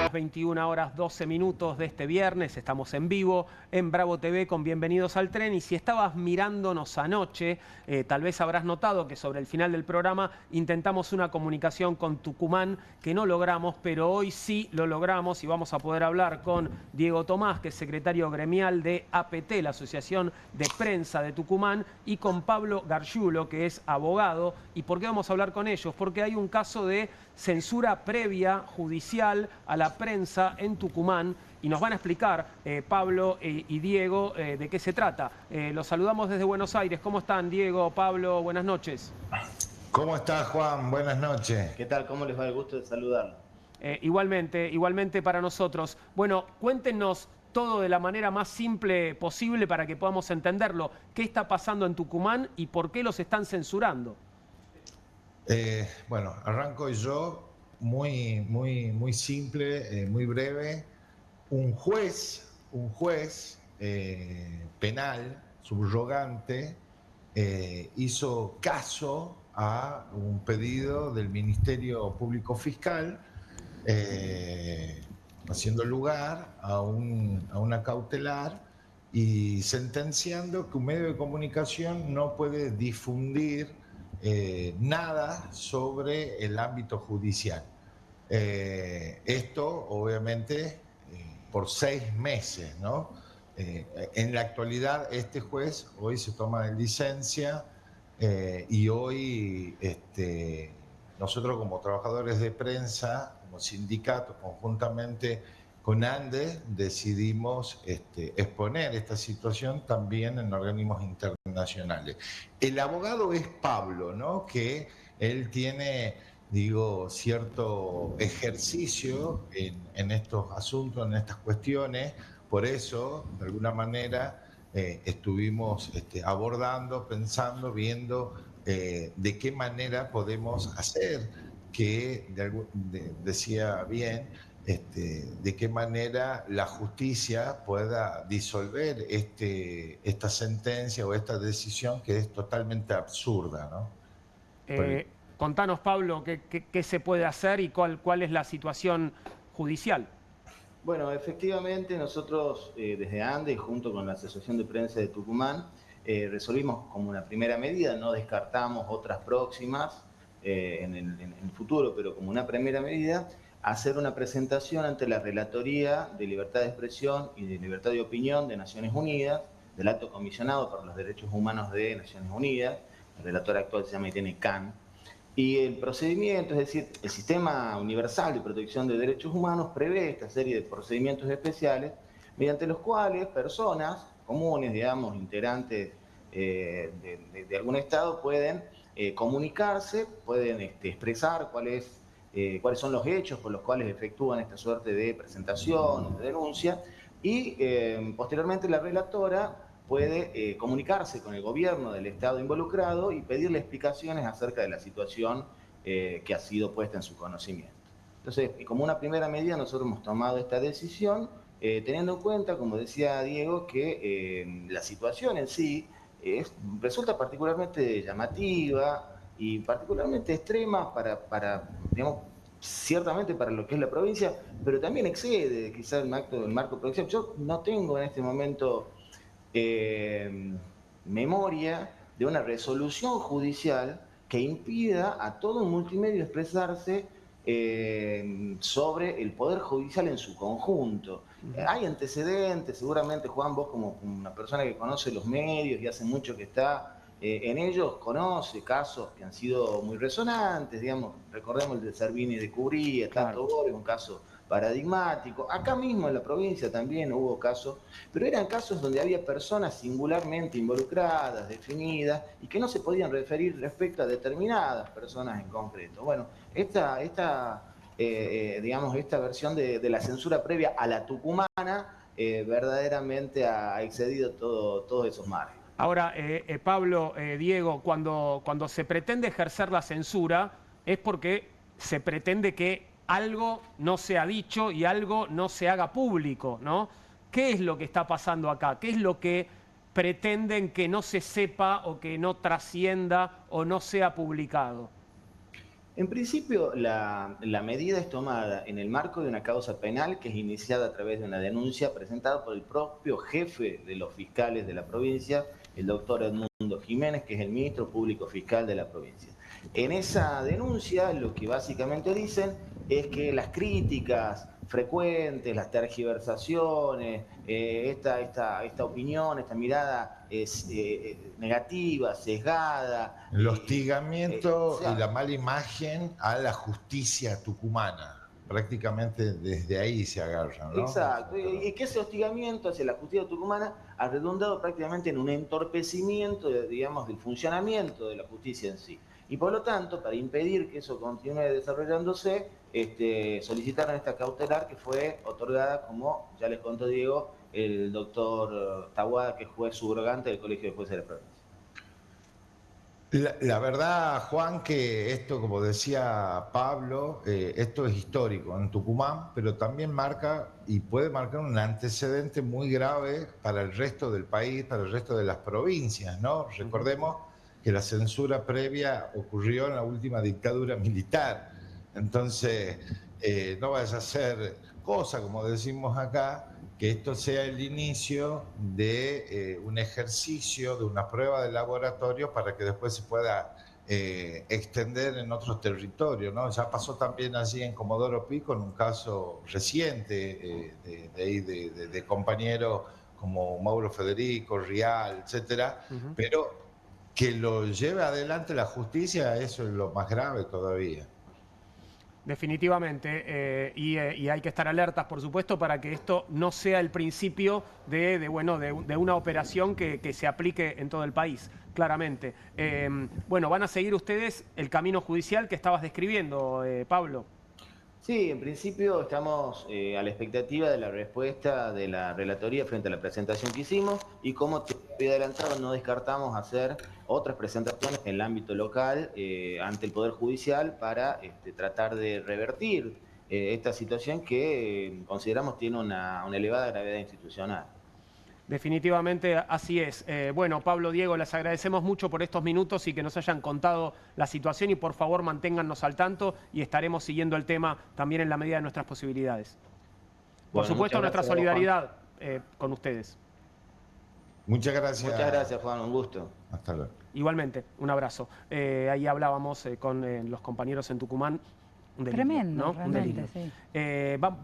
Las 21 horas 12 minutos de este viernes, estamos en vivo en Bravo TV con Bienvenidos al Tren, y si estabas mirándonos anoche, tal vez habrás notado que sobre el final del programa intentamos una comunicación con Tucumán que no logramos, pero hoy sí lo logramos y vamos a poder hablar con Diego Tomás, que es secretario gremial de APT, la Asociación de Prensa de Tucumán, y con Pablo Gargiulo, que es abogado. ¿Y por qué vamos a hablar con ellos? Porque hay un caso de censura previa judicial a la prensa en Tucumán y nos van a explicar Pablo y Diego de qué se trata. Los saludamos desde Buenos Aires. ¿Cómo están, Diego, Pablo? Buenas noches. ¿Cómo estás, Juan? Buenas noches. ¿Qué tal? ¿Cómo les va? El gusto de saludarlos. Igualmente para nosotros. Bueno, cuéntenos todo de la manera más simple posible para que podamos entenderlo. ¿Qué está pasando en Tucumán y por qué los están censurando? Bueno, arranco yo, muy simple, muy breve. Un juez penal, subrogante, hizo caso a un pedido del Ministerio Público Fiscal, haciendo lugar a una cautelar y sentenciando que un medio de comunicación no puede difundir nada sobre el ámbito judicial. Esto, obviamente, por 6 meses, ¿no? En la actualidad, este juez hoy se toma de licencia y hoy nosotros como trabajadores de prensa, como sindicato, conjuntamente con ANDE, decidimos exponer esta situación también en organismos internacionales. El abogado es Pablo, ¿no? Que él tiene, digo, cierto ejercicio en estos asuntos, en estas cuestiones, por eso, de alguna manera, estuvimos abordando, pensando, viendo de qué manera podemos hacer que, decía bien, de qué manera la justicia pueda disolver esta sentencia o esta decisión que es totalmente absurda, ¿no? Contanos, Pablo, qué se puede hacer y cuál es la situación judicial. Bueno, efectivamente nosotros desde ANDE, junto con la Asociación de Prensa de Tucumán, resolvimos como una primera medida, no descartamos otras próximas en el futuro, pero como una primera medida, hacer una presentación ante la Relatoría de Libertad de Expresión y de Libertad de Opinión de Naciones Unidas, del Alto Comisionado por los Derechos Humanos de Naciones Unidas. El relator actual se llama y tiene CAN. Y el procedimiento, es decir, el Sistema Universal de Protección de Derechos Humanos prevé esta serie de procedimientos especiales mediante los cuales personas comunes, digamos, integrantes de algún Estado pueden comunicarse, pueden expresar cuáles son los hechos por los cuales efectúan esta suerte de presentación, de denuncia, y posteriormente la relatora puede comunicarse con el gobierno del Estado involucrado y pedirle explicaciones acerca de la situación que ha sido puesta en su conocimiento. Entonces, como una primera medida, nosotros hemos tomado esta decisión, teniendo en cuenta, como decía Diego, que la situación en sí resulta particularmente llamativa y particularmente extrema para, digamos, ciertamente para lo que es la provincia, pero también excede quizás el marco provincial. Yo no tengo en este momento memoria de una resolución judicial que impida a todo un multimedio expresarse sobre el Poder Judicial en su conjunto. Hay antecedentes, seguramente Juan, vos como una persona que conoce los medios y hace mucho que está en ellos, conoce casos que han sido muy resonantes, digamos, recordemos el de Servini de Cubría, Tato Borges, un caso paradigmático. Acá mismo en la provincia también hubo casos, pero eran casos donde había personas singularmente involucradas, definidas, y que no se podían referir respecto a determinadas personas en concreto. Bueno, digamos, esta versión de la censura previa a la tucumana verdaderamente ha excedido todos esos márgenes. Ahora, Pablo, Diego, cuando se pretende ejercer la censura es porque se pretende que algo no se ha dicho y algo no se haga público, ¿no? ¿Qué es lo que está pasando acá? ¿Qué es lo que pretenden que no se sepa o que no trascienda o no sea publicado? En principio, la medida es tomada en el marco de una causa penal que es iniciada a través de una denuncia presentada por el propio jefe de los fiscales de la provincia, el doctor Edmundo Jiménez, que es el ministro público fiscal de la provincia. En esa denuncia lo que básicamente dicen es que las críticas frecuentes, las tergiversaciones, esta opinión, esta mirada es negativa, sesgada. El hostigamiento y la mala imagen a la justicia tucumana. Prácticamente desde ahí se agarran, ¿no? Exacto, y que ese hostigamiento hacia la justicia tucumana ha redundado prácticamente en un entorpecimiento, digamos, del funcionamiento de la justicia en sí. Y por lo tanto, para impedir que eso continúe desarrollándose, solicitaron esta cautelar que fue otorgada, como ya les contó Diego, el doctor Tahuada, que es juez subrogante del Colegio de Jueces de la provincia. La verdad, Juan, que esto, como decía Pablo, esto es histórico en Tucumán, pero también marca y puede marcar un antecedente muy grave para el resto del país, para el resto de las provincias, ¿no? Recordemos que la censura previa ocurrió en la última dictadura militar. Entonces, no vayas a hacer cosa, como decimos acá, que esto sea el inicio de un ejercicio, de una prueba de laboratorio para que después se pueda extender en otros territorios, ¿no? Ya pasó también allí en Comodoro Pi con un caso reciente de compañeros como Mauro Federico, Rial, etcétera, pero que lo lleve adelante la justicia, eso es lo más grave todavía. Definitivamente, y hay que estar alertas, por supuesto, para que esto no sea el principio de una operación que se aplique en todo el país, claramente. Bueno, van a seguir ustedes el camino judicial que estabas describiendo, Pablo. Sí, en principio estamos a la expectativa de la respuesta de la relatoría frente a la presentación que hicimos y como te había adelantado, no descartamos hacer otras presentaciones en el ámbito local ante el Poder Judicial para tratar de revertir esta situación que consideramos tiene una elevada gravedad institucional. Definitivamente así es. Bueno, Pablo, Diego, les agradecemos mucho por estos minutos y que nos hayan contado la situación y por favor manténgannos al tanto y estaremos siguiendo el tema también en la medida de nuestras posibilidades. Por supuesto, nuestra solidaridad con ustedes. Muchas gracias. Muchas gracias, Juan, un gusto. Hasta luego. Igualmente, un abrazo. Ahí hablábamos con los compañeros en Tucumán. Un delirio, tremendo, ¿no? realmente, sí.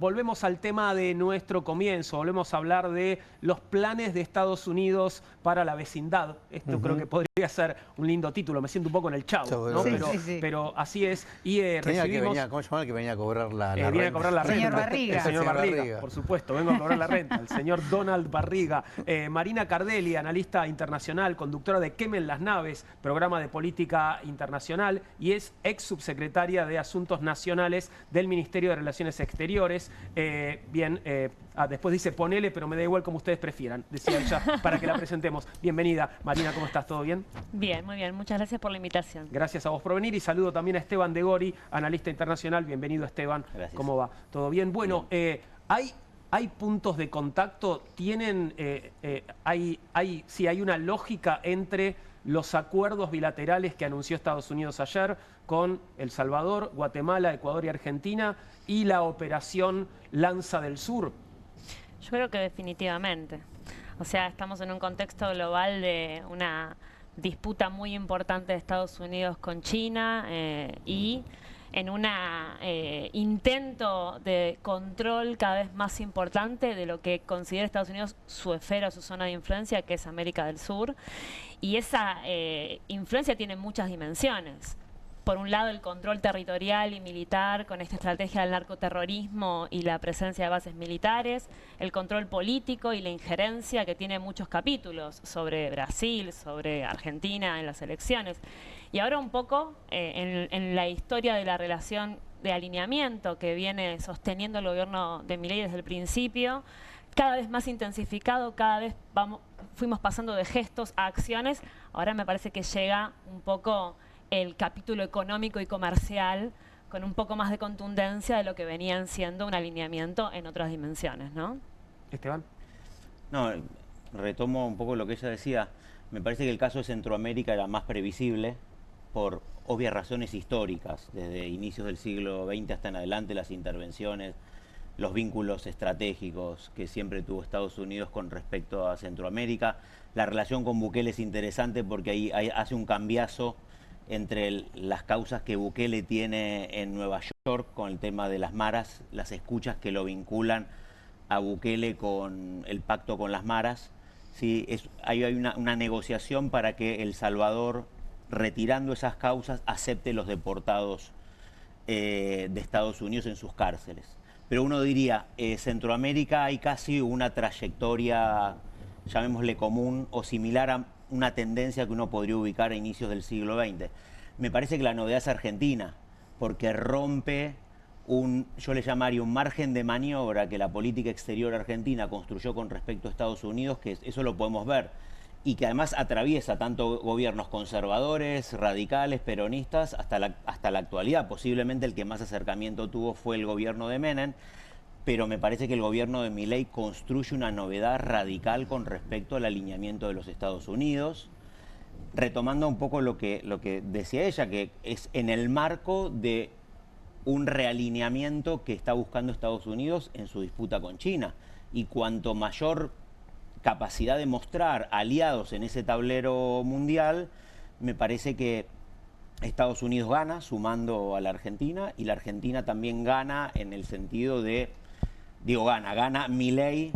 Volvemos al tema de nuestro comienzo, volvemos a hablar de los planes de Estados Unidos para la vecindad. Esto creo que podría ser un lindo título, me siento un poco en el Chavo, ¿no? Sí, pero así es. Y recibimos... ¿Cómo se llama el que venía a cobrar la renta? Viene a cobrar la renta. Señor Barriga. El señor Barriga, por supuesto, vengo a cobrar la renta. El señor Donald Barriga. Marina Cardelli, analista internacional, conductora de Quemen las Naves, programa de política internacional, y es ex subsecretaria de Asuntos Nacionales del Ministerio de Relaciones Exteriores. Después dice ponele, pero me da igual como ustedes prefieran, decía ella, para que la presentemos. Bienvenida, Marina, ¿cómo estás? ¿Todo bien? Bien, muy bien. Muchas gracias por la invitación. Gracias a vos por venir y saludo también a Esteban De Gori, analista internacional. Bienvenido, Esteban. Gracias. ¿Cómo va? ¿Todo bien? Bueno, ¿hay puntos de contacto? ¿Hay una lógica entre los acuerdos bilaterales que anunció Estados Unidos ayer con El Salvador, Guatemala, Ecuador y Argentina y la operación Lanza del Sur? Yo creo que definitivamente. O sea, estamos en un contexto global de una disputa muy importante de Estados Unidos con China y en un intento de control cada vez más importante de lo que considera Estados Unidos su esfera, su zona de influencia, que es América del Sur. Y esa influencia tiene muchas dimensiones. Por un lado, el control territorial y militar con esta estrategia del narcoterrorismo y la presencia de bases militares, el control político y la injerencia que tiene muchos capítulos sobre Brasil, sobre Argentina en las elecciones. Y ahora un poco en la historia de la relación de alineamiento que viene sosteniendo el gobierno de Milei desde el principio, cada vez más intensificado, cada vez fuimos pasando de gestos a acciones. Ahora me parece que llega un poco el capítulo económico y comercial con un poco más de contundencia de lo que venían siendo un alineamiento en otras dimensiones, ¿no? Esteban. No, retomo un poco lo que ella decía. Me parece que el caso de Centroamérica era más previsible por obvias razones históricas. Desde inicios del siglo XX hasta en adelante, las intervenciones, los vínculos estratégicos que siempre tuvo Estados Unidos con respecto a Centroamérica. La relación con Bukele es interesante porque ahí hace un cambiazo entre las causas que Bukele tiene en Nueva York con el tema de las maras, las escuchas que lo vinculan a Bukele con el pacto con las maras. ¿Sí? Hay una negociación para que El Salvador, retirando esas causas, acepte los deportados de Estados Unidos en sus cárceles. Pero uno diría, Centroamérica hay casi una trayectoria, llamémosle común o similar a una tendencia que uno podría ubicar a inicios del siglo XX. Me parece que la novedad es Argentina, porque rompe yo le llamaría un margen de maniobra que la política exterior argentina construyó con respecto a Estados Unidos, que eso lo podemos ver, y que además atraviesa tanto gobiernos conservadores, radicales, peronistas, hasta la actualidad. Posiblemente el que más acercamiento tuvo fue el gobierno de Menem, pero me parece que el gobierno de Milei construye una novedad radical con respecto al alineamiento de los Estados Unidos, retomando un poco lo que decía ella, que es en el marco de un realineamiento que está buscando Estados Unidos en su disputa con China. Y cuanto mayor capacidad de mostrar aliados en ese tablero mundial, me parece que Estados Unidos gana sumando a la Argentina, y la Argentina también gana en el sentido de, gana Milei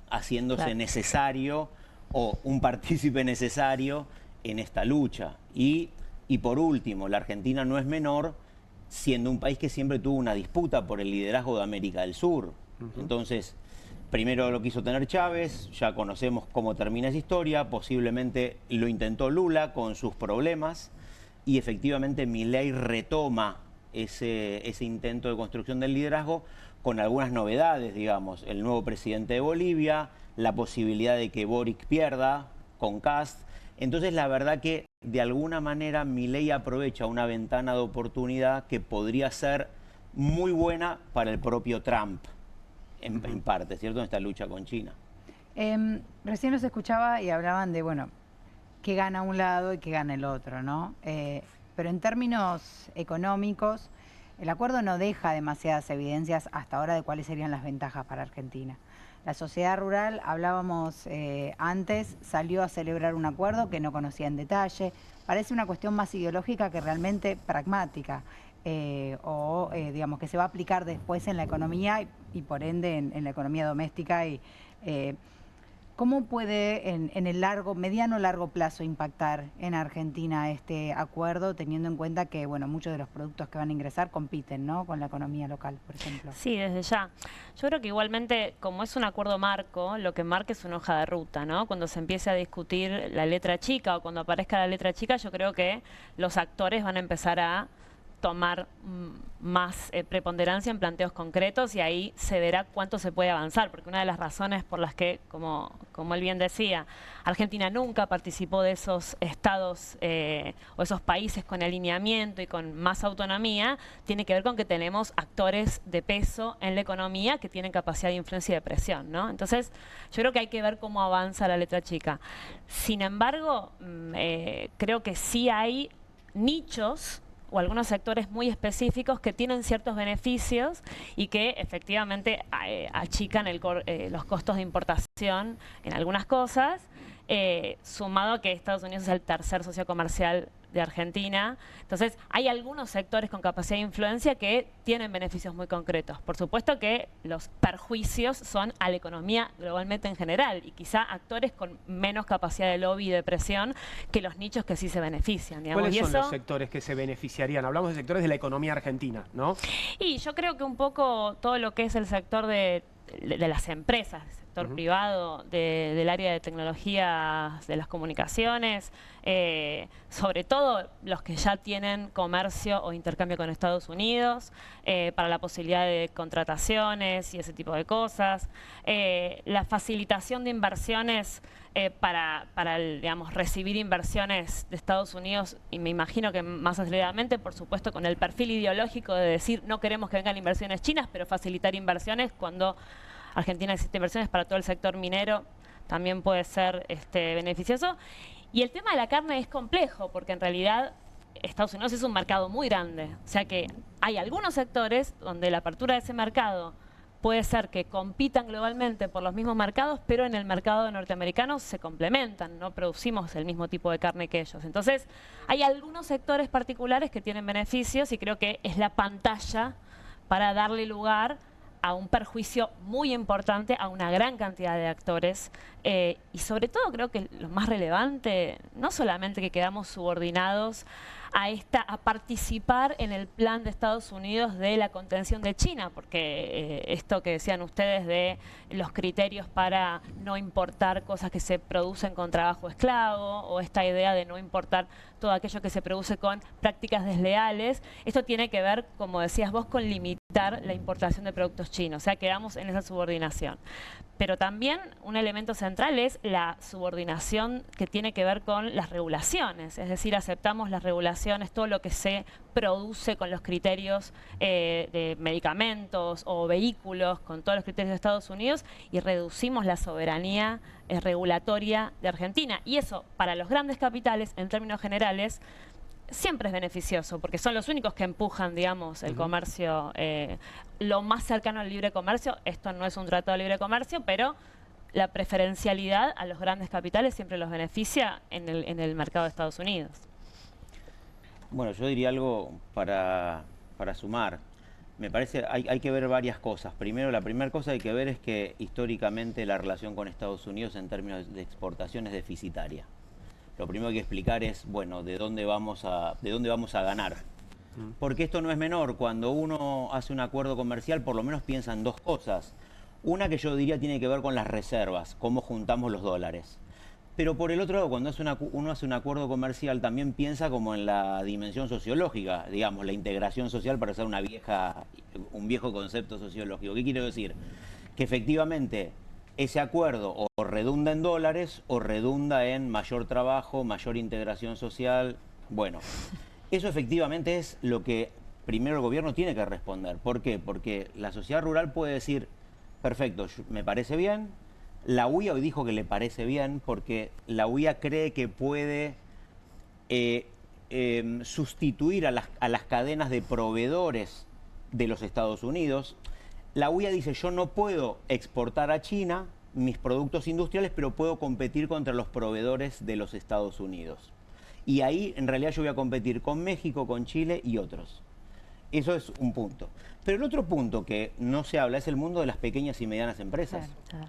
haciéndose necesario o un partícipe necesario en esta lucha. Y por último, la Argentina no es menor, siendo un país que siempre tuvo una disputa por el liderazgo de América del Sur. Entonces, primero lo quiso tener Chávez, ya conocemos cómo termina esa historia, posiblemente lo intentó Lula con sus problemas, y efectivamente Milei retoma ese intento de construcción del liderazgo con algunas novedades, digamos, el nuevo presidente de Bolivia, la posibilidad de que Boric pierda con Kast. Entonces, la verdad que de alguna manera Milei aprovecha una ventana de oportunidad que podría ser muy buena para el propio Trump, en parte, ¿cierto? En esta lucha con China. Recién los escuchaba y hablaban de, bueno, qué gana un lado y qué gana el otro, ¿no? Pero en términos económicos, el acuerdo no deja demasiadas evidencias hasta ahora de cuáles serían las ventajas para Argentina. La sociedad rural, hablábamos antes, salió a celebrar un acuerdo que no conocía en detalle. Parece una cuestión más ideológica que realmente pragmática, digamos que se va a aplicar después en la economía y por ende en la economía doméstica. ¿Cómo puede en el mediano largo plazo impactar en Argentina este acuerdo, teniendo en cuenta que bueno, muchos de los productos que van a ingresar compiten, ¿no?, con la economía local, por ejemplo? Sí, desde ya. Yo creo que igualmente, como es un acuerdo marco, lo que marca es una hoja de ruta, ¿no? Cuando se empiece a discutir la letra chica o cuando aparezca la letra chica, yo creo que los actores van a empezar a tomar más preponderancia en planteos concretos y ahí se verá cuánto se puede avanzar, porque una de las razones por las que, como él bien decía, Argentina nunca participó de esos estados o esos países con alineamiento y con más autonomía, tiene que ver con que tenemos actores de peso en la economía que tienen capacidad de influencia y de presión, ¿no? Entonces, yo creo que hay que ver cómo avanza la letra chica. Sin embargo, creo que sí hay nichos o algunos sectores muy específicos que tienen ciertos beneficios y que efectivamente achican los costos de importación en algunas cosas, sumado a que Estados Unidos es el tercer socio comercial de Argentina. Entonces, hay algunos sectores con capacidad de influencia que tienen beneficios muy concretos. Por supuesto que los perjuicios son a la economía globalmente en general y quizá actores con menos capacidad de lobby y de presión que los nichos que sí se benefician, digamos. ¿Cuáles son los sectores que se beneficiarían? Hablamos de sectores de la economía argentina, ¿no? Y yo creo que un poco todo lo que es el sector de las empresas, sector privado, del área de tecnología de las comunicaciones, sobre todo los que ya tienen comercio o intercambio con Estados Unidos, para la posibilidad de contrataciones y ese tipo de cosas, la facilitación de inversiones para digamos, recibir inversiones de Estados Unidos, y me imagino que más aceleradamente, por supuesto, con el perfil ideológico de decir no queremos que vengan inversiones chinas, pero facilitar inversiones cuando Argentina existe inversiones para todo el sector minero, también puede ser beneficioso. Y el tema de la carne es complejo, porque en realidad Estados Unidos es un mercado muy grande. O sea que hay algunos sectores donde la apertura de ese mercado puede ser que compitan globalmente por los mismos mercados, pero en el mercado norteamericano se complementan, no producimos el mismo tipo de carne que ellos. Entonces, hay algunos sectores particulares que tienen beneficios y creo que es la pantalla para darle lugar a un perjuicio muy importante a una gran cantidad de actores y sobre todo creo que lo más relevante, no solamente que quedamos subordinados a participar en el plan de Estados Unidos de la contención de China, porque esto que decían ustedes de los criterios para no importar cosas que se producen con trabajo esclavo o esta idea de no importar todo aquello que se produce con prácticas desleales, esto tiene que ver, como decías vos, con limitar la importación de productos chinos, o sea, quedamos en esa subordinación. Pero también un elemento central es la subordinación que tiene que ver con las regulaciones, es decir, aceptamos las regulaciones, todo lo que se produce con los criterios de medicamentos o vehículos, con todos los criterios de Estados Unidos, y reducimos la soberanía regulatoria de Argentina. Y eso, para los grandes capitales, en términos generales, siempre es beneficioso, porque son los únicos que empujan, digamos, el comercio, lo más cercano al libre comercio. Esto no es un tratado de libre comercio, pero la preferencialidad a los grandes capitales siempre los beneficia en el mercado de Estados Unidos. Bueno, yo diría algo para sumar. Me parece hay que ver varias cosas. Primero, la primera cosa que hay que ver es que históricamente la relación con Estados Unidos en términos de exportación es deficitaria. Lo primero que hay que explicar es, bueno, de dónde vamos a ganar. Porque esto no es menor. Cuando uno hace un acuerdo comercial, por lo menos piensa en dos cosas. Una que yo diría tiene que ver con las reservas, cómo juntamos los dólares. Pero por el otro lado, cuando uno hace un acuerdo comercial, también piensa como en la dimensión sociológica, digamos, la integración social, para usar un viejo concepto sociológico. ¿Qué quiero decir? Que efectivamente ese acuerdo o redunda en dólares o redunda en mayor trabajo, mayor integración social. Bueno, eso efectivamente es lo que primero el gobierno tiene que responder. ¿Por qué? Porque la sociedad rural puede decir, perfecto, me parece bien. La UIA hoy dijo que le parece bien porque la UIA cree que puede sustituir a las cadenas de proveedores de los Estados Unidos. La UIA dice, yo no puedo exportar a China mis productos industriales, pero puedo competir contra los proveedores de los Estados Unidos. Y ahí, en realidad, yo voy a competir con México, con Chile y otros. Eso es un punto. Pero el otro punto que no se habla es el mundo de las pequeñas y medianas empresas. Claro.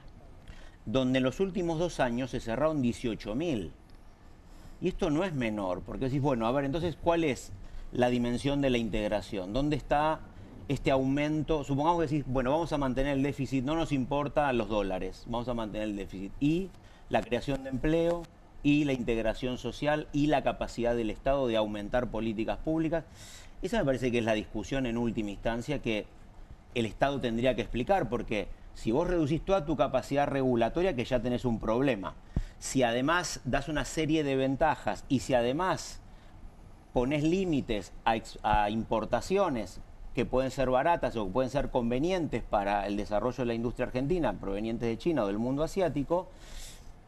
Donde en los últimos 2 años se cerraron 18.000. Y esto no es menor, porque decís, bueno, a ver, entonces, ¿cuál es la dimensión de la integración? ¿Dónde está este aumento? Supongamos que decís, bueno, vamos a mantener el déficit, no nos importa los dólares, vamos a mantener el déficit. Y la creación de empleo, y la integración social, y la capacidad del Estado de aumentar políticas públicas. Esa me parece que es la discusión en última instancia que el Estado tendría que explicar, porque si vos reducís toda tu capacidad regulatoria, que ya tenés un problema, si además das una serie de ventajas y si además pones límites a importaciones que pueden ser baratas o que pueden ser convenientes para el desarrollo de la industria argentina, provenientes de China o del mundo asiático,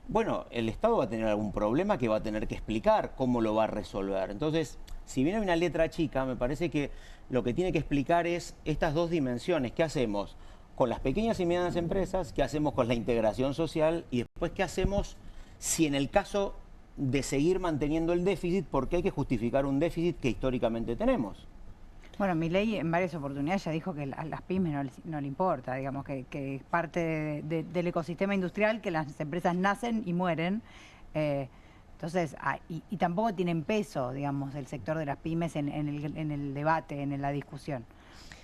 bueno, el Estado va a tener algún problema que va a tener que explicar cómo lo va a resolver. Entonces, si bien hay una letra chica, me parece que lo que tiene que explicar es estas dos dimensiones. ¿Qué hacemos con las pequeñas y medianas empresas? ¿Qué hacemos con la integración social? Y después, ¿qué hacemos si en el caso de seguir manteniendo el déficit, porque hay que justificar un déficit que históricamente tenemos? Bueno, Milei en varias oportunidades ya dijo que a las pymes no le importa, digamos, que es parte del ecosistema industrial, que las empresas nacen y mueren. Entonces, y tampoco tienen peso, digamos, el sector de las pymes en el debate, en la discusión.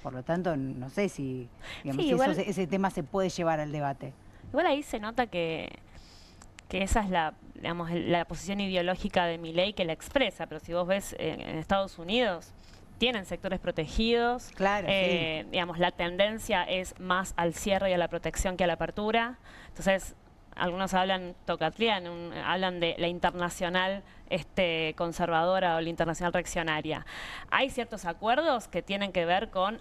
Por lo tanto, no sé si, digamos, Sí, si igual, ese tema se puede llevar al debate. igual ahí se nota que esa es digamos, la posición ideológica de Milei, que la expresa, pero si vos ves en Estados Unidos, tienen sectores protegidos. Claro, sí. Digamos, la tendencia es más al cierre y a la protección que a la apertura. Entonces, algunos hablan, Tocatlián, hablan de la internacional conservadora o la internacional reaccionaria. Hay ciertos acuerdos que tienen que ver con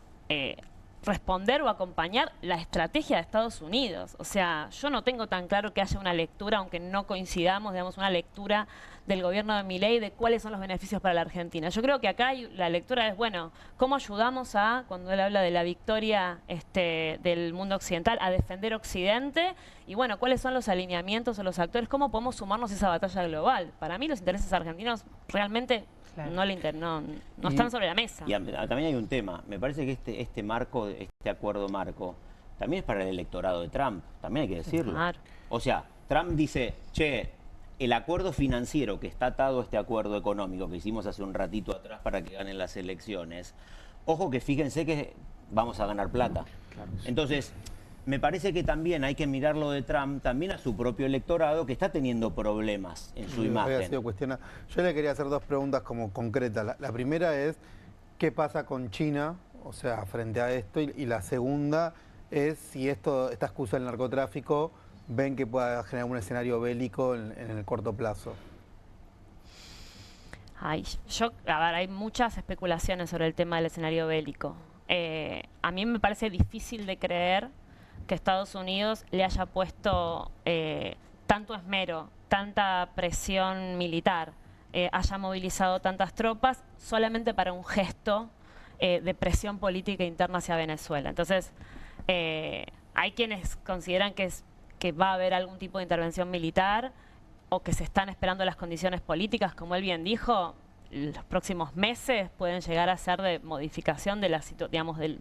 responder o acompañar la estrategia de Estados Unidos. O sea, yo no tengo tan claro que haya una lectura, aunque no coincidamos, digamos, una lectura del gobierno de Milei de cuáles son los beneficios para la Argentina. Yo creo que acá la lectura es, bueno, ¿cómo ayudamos cuando él habla de la victoria del mundo occidental, a defender Occidente? Y bueno, ¿cuáles son los alineamientos o los actores? ¿Cómo podemos sumarnos a esa batalla global? Para mí los intereses argentinos realmente no están sobre la mesa. Y también hay un tema. Me parece que este marco, este acuerdo marco, también es para el electorado de Trump. También hay que decirlo. Claro. O sea, Trump dice, che, el acuerdo financiero que está atado a este acuerdo económico que hicimos hace un ratito atrás para que ganen las elecciones, ojo que fíjense que vamos a ganar plata. Claro. Entonces, me parece que también hay que mirarlo de Trump también a su propio electorado, que está teniendo problemas en su imagen. Yo le quería hacer dos preguntas como concretas. La primera es, ¿qué pasa con China? O sea, frente a esto. Y la segunda es si esta excusa del narcotráfico ven que pueda generar un escenario bélico en el corto plazo. Hay muchas especulaciones sobre el tema del escenario bélico. A mí me parece difícil de creer que Estados Unidos le haya puesto tanto esmero, tanta presión militar, haya movilizado tantas tropas solamente para un gesto de presión política interna hacia Venezuela. Entonces, hay quienes consideran que va a haber algún tipo de intervención militar o que se están esperando las condiciones políticas, como él bien dijo. Los próximos meses pueden llegar a ser de modificación de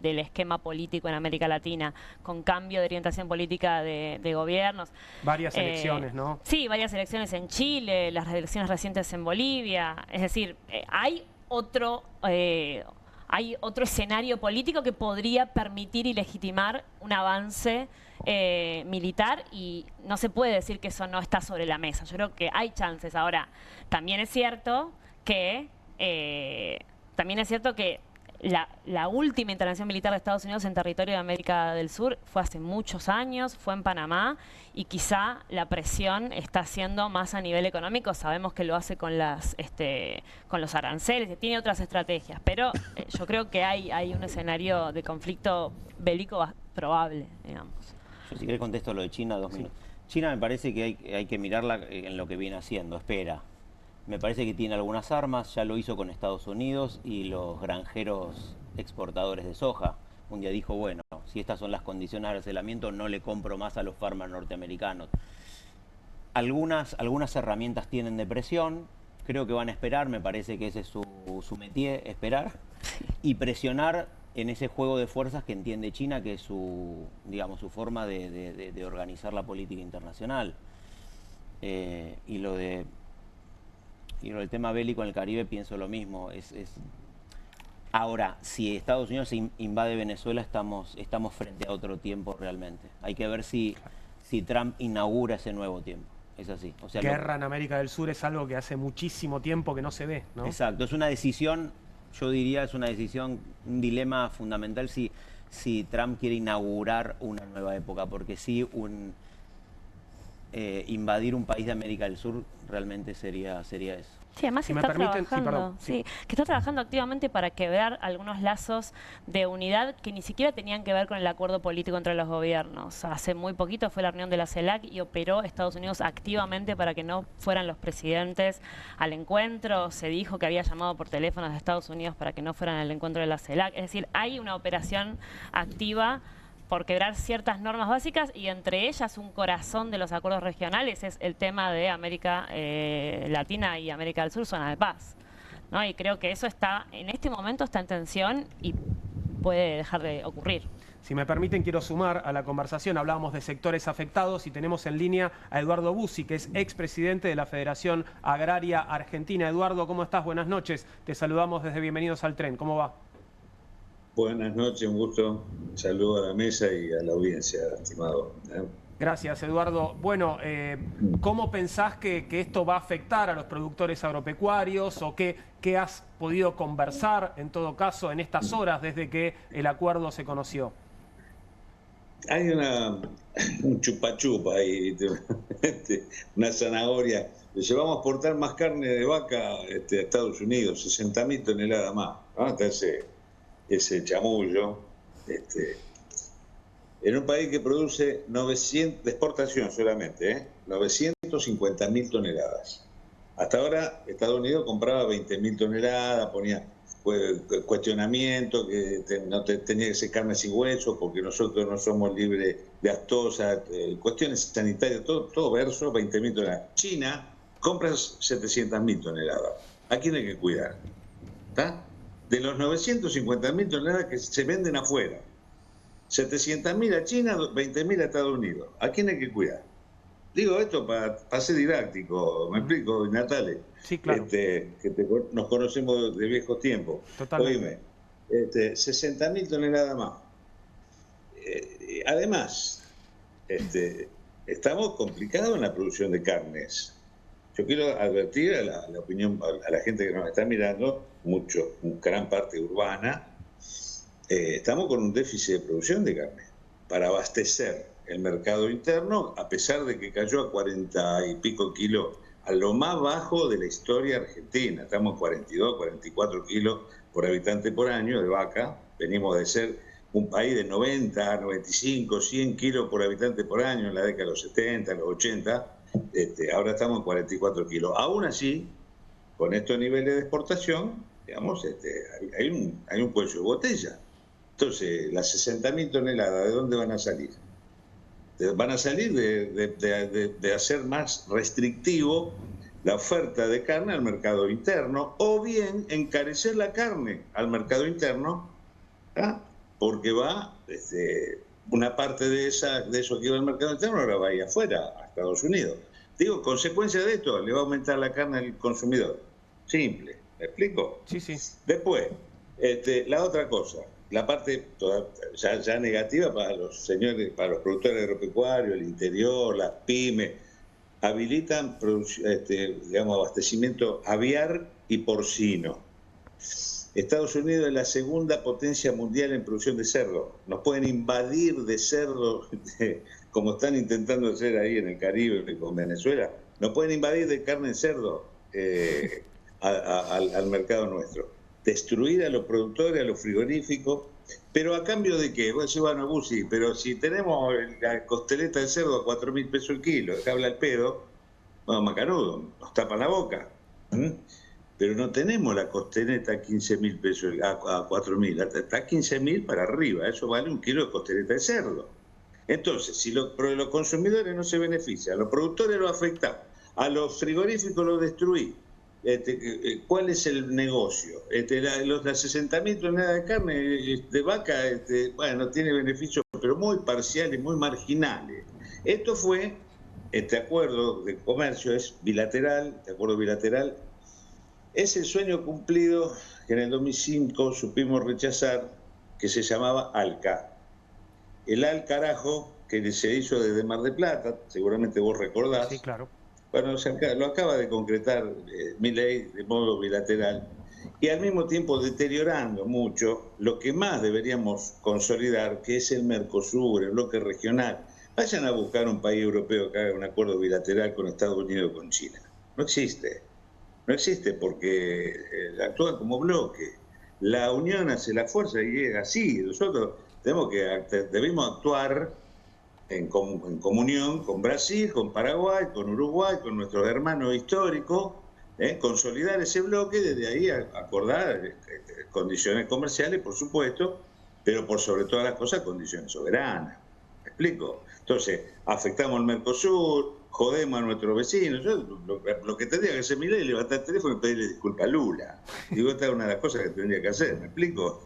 del esquema político en América Latina, con cambio de orientación política de gobiernos. Varias elecciones, ¿no? Sí, varias elecciones en Chile, las elecciones recientes en Bolivia. Es decir, hay hay otro escenario político que podría permitir y legitimar un avance militar, y no se puede decir que eso no está sobre la mesa. Yo creo que hay chances. Ahora, también es cierto que la última intervención militar de Estados Unidos en territorio de América del Sur fue hace muchos años, fue en Panamá, y quizá la presión está siendo más a nivel económico. Sabemos que lo hace con los aranceles, que tiene otras estrategias, pero yo creo que hay un escenario de conflicto bélico probable, digamos. Yo si querés contesto lo de China 2 minutos. China me parece que hay que mirarla en lo que viene haciendo, espera. Me parece que tiene algunas armas, ya lo hizo con Estados Unidos y los granjeros exportadores de soja. Un día dijo, bueno, si estas son las condiciones de arancelamiento, no le compro más a los farmers norteamericanos. Algunas herramientas tienen de presión, creo que van a esperar, me parece que ese es su métier, esperar y presionar en ese juego de fuerzas que entiende China, que es su forma de organizar la política internacional. Y lo del tema bélico en el Caribe pienso lo mismo. Ahora, si Estados Unidos invade Venezuela, estamos frente a otro tiempo realmente. Hay que ver si Trump inaugura ese nuevo tiempo. Es así. O sea, guerra en América del Sur es algo que hace muchísimo tiempo que no se ve, ¿no? Exacto, es una decisión, yo diría, un dilema fundamental si Trump quiere inaugurar una nueva época, porque sí, invadir un país de América del Sur realmente sería eso. Sí, además Si está me permiten, trabajando, que está trabajando activamente para quebrar algunos lazos de unidad que ni siquiera tenían que ver con el acuerdo político entre los gobiernos. Hace muy poquito fue la reunión de la CELAC y operó Estados Unidos activamente para que no fueran los presidentes al encuentro. Se dijo que había llamado por teléfono de Estados Unidos para que no fueran al encuentro de la CELAC. Es decir, hay una operación activa por quebrar ciertas normas básicas, y entre ellas un corazón de los acuerdos regionales es el tema de América Latina y América del Sur, zona de paz, ¿no? Y creo que eso en este momento está en tensión y puede dejar de ocurrir. Si me permiten, quiero sumar a la conversación. Hablábamos de sectores afectados y tenemos en línea a Eduardo Bussi, que es expresidente de la Federación Agraria Argentina. Eduardo, ¿cómo estás? Buenas noches. Te saludamos desde Bienvenidos al Tren. ¿Cómo va? Buenas noches, un gusto. Un saludo a la mesa y a la audiencia, estimado. Gracias, Eduardo. Bueno, ¿cómo pensás que esto va a afectar a los productores agropecuarios, o qué has podido conversar, en todo caso, en estas horas desde que el acuerdo se conoció? Hay un chupa-chupa ahí, una zanahoria. Le vamos a exportar más carne de vaca a Estados Unidos, 60.000 toneladas más. Hasta ese chamullo, en un país que produce 900, de exportación solamente, 950.000 toneladas. Hasta ahora Estados Unidos compraba 20.000 toneladas, ponía cuestionamiento, que tenía que ser carne sin hueso, porque nosotros no somos libres de aftosa, cuestiones sanitarias, todo verso, 20.000 toneladas. China compra 700.000 toneladas. ¿A quién hay que cuidar? ¿Está? De los 950.000 toneladas que se venden afuera, 700.000 a China, 20.000 a Estados Unidos. ¿A quién hay que cuidar? Digo esto para ser didáctico, ¿me explico, Natale? Sí, claro. Nos conocemos de viejos tiempos. Totalmente. Oíme, 60.000 toneladas más. Además, estamos complicados en la producción de carnes. Yo quiero advertir a la opinión, a la gente que nos está mirando, gran parte urbana, estamos con un déficit de producción de carne para abastecer el mercado interno, a pesar de que cayó a 40 y pico kilos, a lo más bajo de la historia argentina. Estamos 42, 44 kilos por habitante por año de vaca. Venimos de ser un país de 90, 95, 100 kilos por habitante por año en la década de los 70, los 80. Ahora estamos en 44 kilos. Aún así, con estos niveles de exportación, digamos, hay un cuello de botella. Entonces, las 60.000 toneladas, ¿de dónde van a salir? Van a salir de hacer más restrictivo la oferta de carne al mercado interno, o bien encarecer la carne al mercado interno, porque va, una parte de eso que iba al mercado interno ahora va a ir afuera, a Estados Unidos. Digo, consecuencia de esto, le va a aumentar la carne al consumidor. Simple, ¿me explico? Sí, sí. Después, La otra cosa, la parte ya negativa para los señores, para los productores agropecuarios, el interior, las pymes, habilitan digamos, abastecimiento aviar y porcino. Estados Unidos es la segunda potencia mundial en producción de cerdo. Nos pueden invadir de cerdo, como están intentando hacer ahí en el Caribe con Venezuela. Nos pueden invadir de carne de cerdo al mercado nuestro. Destruir a los productores, a los frigoríficos. ¿Pero a cambio de qué? Vos decís, bueno, Busi, pero si tenemos la costeleta de cerdo a 4.000 pesos el kilo, que habla el pedo, bueno, macanudo, nos tapan la boca. Pero no tenemos la costeleta a 15.000 pesos, a 4.000, está 15.000 para arriba, eso vale un kilo de costeleta de cerdo. Entonces, si los consumidores no se benefician, a los productores los afectamos, a los frigoríficos los destruís, ¿cuál es el negocio? Las 60.000 toneladas de carne de vaca, bueno, tiene beneficios, pero muy parciales, muy marginales. Esto fue, este acuerdo de comercio es bilateral, este acuerdo bilateral, es el sueño cumplido que en el 2005 supimos rechazar, que se llamaba ALCA. El ALCarajo, que se hizo desde Mar del Plata, seguramente vos recordás. Sí, claro. Bueno, lo acaba de concretar Milei de modo bilateral y al mismo tiempo deteriorando mucho lo que más deberíamos consolidar, que es el Mercosur, el bloque regional. Vayan a buscar un país europeo que haga un acuerdo bilateral con Estados Unidos o con China. No existe. No existe porque actúan como bloque. La unión hace la fuerza y es así. Nosotros debemos actuar en comunión con Brasil, con Paraguay, con Uruguay, con nuestros hermanos históricos, consolidar ese bloque, desde ahí acordar condiciones comerciales, por supuesto, pero por sobre todas las cosas condiciones soberanas. ¿Me explico? Entonces, afectamos al Mercosur, jodemos a nuestros vecinos. Lo que tendría que hacer Milei es levantar el teléfono y pedirle disculpas a Lula. Digo, esta es una de las cosas que tendría que hacer, ¿me explico?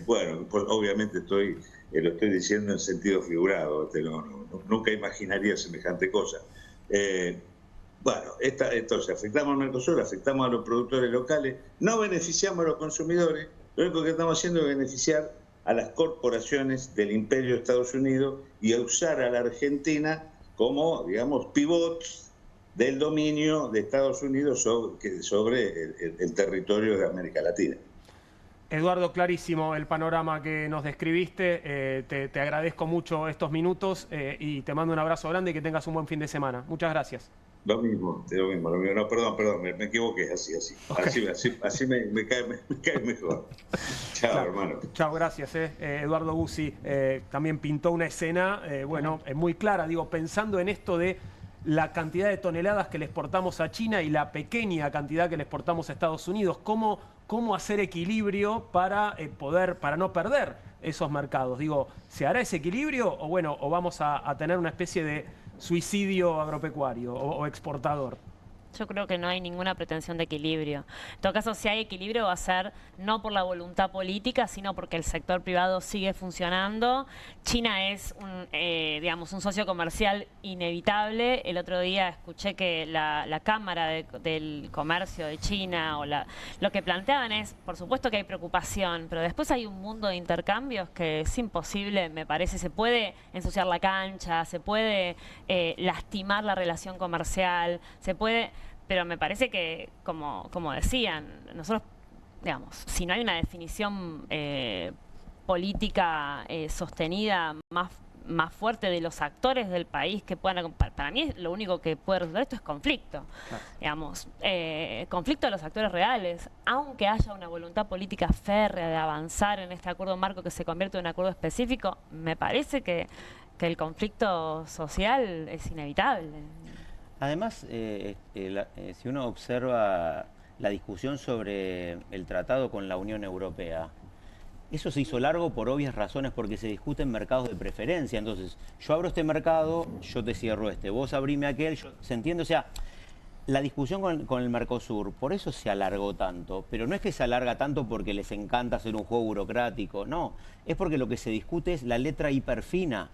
Bueno, pues, obviamente lo estoy diciendo en sentido figurado, nunca imaginaría semejante cosa. Bueno, entonces afectamos al Mercosur, afectamos a los productores locales, no beneficiamos a los consumidores, lo único que estamos haciendo es beneficiar a las corporaciones del imperio de Estados Unidos y a usar a la Argentina como, digamos, pivots del dominio de Estados Unidos sobre el territorio de América Latina. Eduardo, clarísimo el panorama que nos describiste. Te agradezco mucho estos minutos y te mando un abrazo grande y que tengas un buen fin de semana. Muchas gracias. Lo mismo. No, perdón, me equivoqué, así. Okay. Así me cae mejor. Chao, claro, hermano. Chao, gracias. Eduardo Busi también pintó una escena, muy clara, pensando en esto de la cantidad de toneladas que le exportamos a China y la pequeña cantidad que le exportamos a Estados Unidos. ¿Cómo hacer equilibrio para no perder esos mercados? ¿Se hará ese equilibrio o vamos a tener una especie de suicidio agropecuario o exportador? Yo creo que no hay ninguna pretensión de equilibrio. En todo caso, si hay equilibrio va a ser no por la voluntad política, sino porque el sector privado sigue funcionando. China es un socio comercial inevitable. El otro día escuché que la Cámara del Comercio de China lo que planteaban es, por supuesto que hay preocupación, pero después hay un mundo de intercambios que es imposible, me parece. Se puede ensuciar la cancha, se puede lastimar la relación comercial, se puede... Pero me parece que, como decían, nosotros, si no hay una definición política sostenida más fuerte de los actores del país que puedan... Para mí lo único que puede resolver esto es conflicto. Claro. Conflicto de los actores reales. Aunque haya una voluntad política férrea de avanzar en este acuerdo marco que se convierte en un acuerdo específico, me parece que el conflicto social es inevitable. Además, si uno observa la discusión sobre el tratado con la Unión Europea, eso se hizo largo por obvias razones, porque se discuten mercados de preferencia. Entonces, yo abro este mercado, yo te cierro este, vos abrime aquel, ¿se entiende? O sea, la discusión con el Mercosur, por eso se alargó tanto, pero no es que se alarga tanto porque les encanta hacer un juego burocrático, no, es porque lo que se discute es la letra hiperfina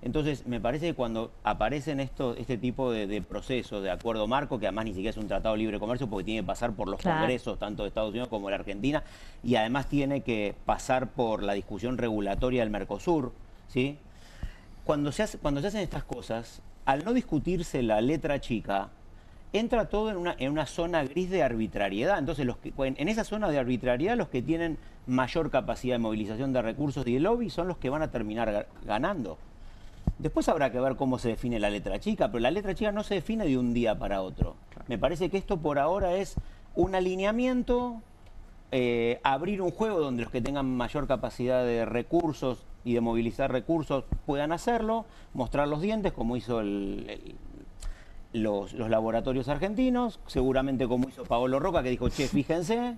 Entonces, me parece que cuando aparecen este tipo de procesos, de acuerdo marco, que además ni siquiera es un tratado de libre comercio porque tiene que pasar por los congresos, tanto de Estados Unidos como de la Argentina, y además tiene que pasar por la discusión regulatoria del Mercosur, ¿sí? Cuando se hacen estas cosas, al no discutirse la letra chica, entra todo en una zona gris de arbitrariedad. Entonces, en esa zona de arbitrariedad, los que tienen mayor capacidad de movilización de recursos y de lobby son los que van a terminar ganando. Después habrá que ver cómo se define la letra chica, pero la letra chica no se define de un día para otro. Me parece que esto por ahora es un alineamiento, abrir un juego donde los que tengan mayor capacidad de recursos y de movilizar recursos puedan hacerlo, mostrar los dientes como hizo los laboratorios argentinos, seguramente como hizo Paolo Roca, que dijo, che, fíjense.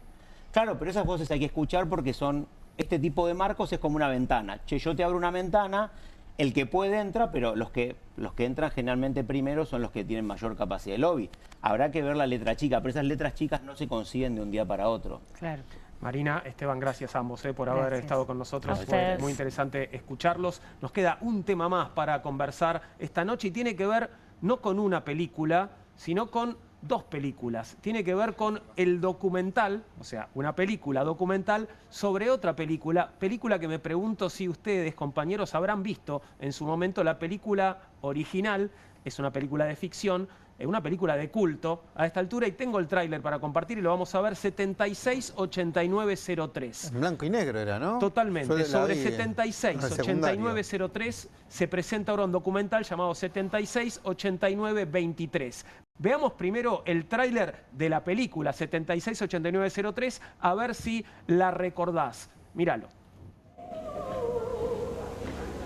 Claro, pero esas voces hay que escuchar porque son, este tipo de marcos es como una ventana. Che, yo te abro una ventana, el que puede entra, pero los que entran generalmente primero son los que tienen mayor capacidad de lobby. Habrá que ver la letra chica, pero esas letras chicas no se consiguen de un día para otro. Claro. Marina, Esteban, gracias a ambos por haber estado con nosotros. A Fue ustedes. muy interesante escucharlos. Nos queda un tema más para conversar esta noche y tiene que ver no con una película, sino con dos películas. Tiene que ver con el documental, o sea, una película documental sobre otra película que me pregunto si ustedes, compañeros, habrán visto en su momento. La película original es una película de ficción, una película de culto a esta altura, y tengo el tráiler para compartir y lo vamos a ver. 768903. En blanco y negro era, ¿no? Totalmente. Sobre 768903 se presenta ahora un documental llamado 768923. Veamos primero el tráiler de la película 768903, a ver si la recordás. Míralo.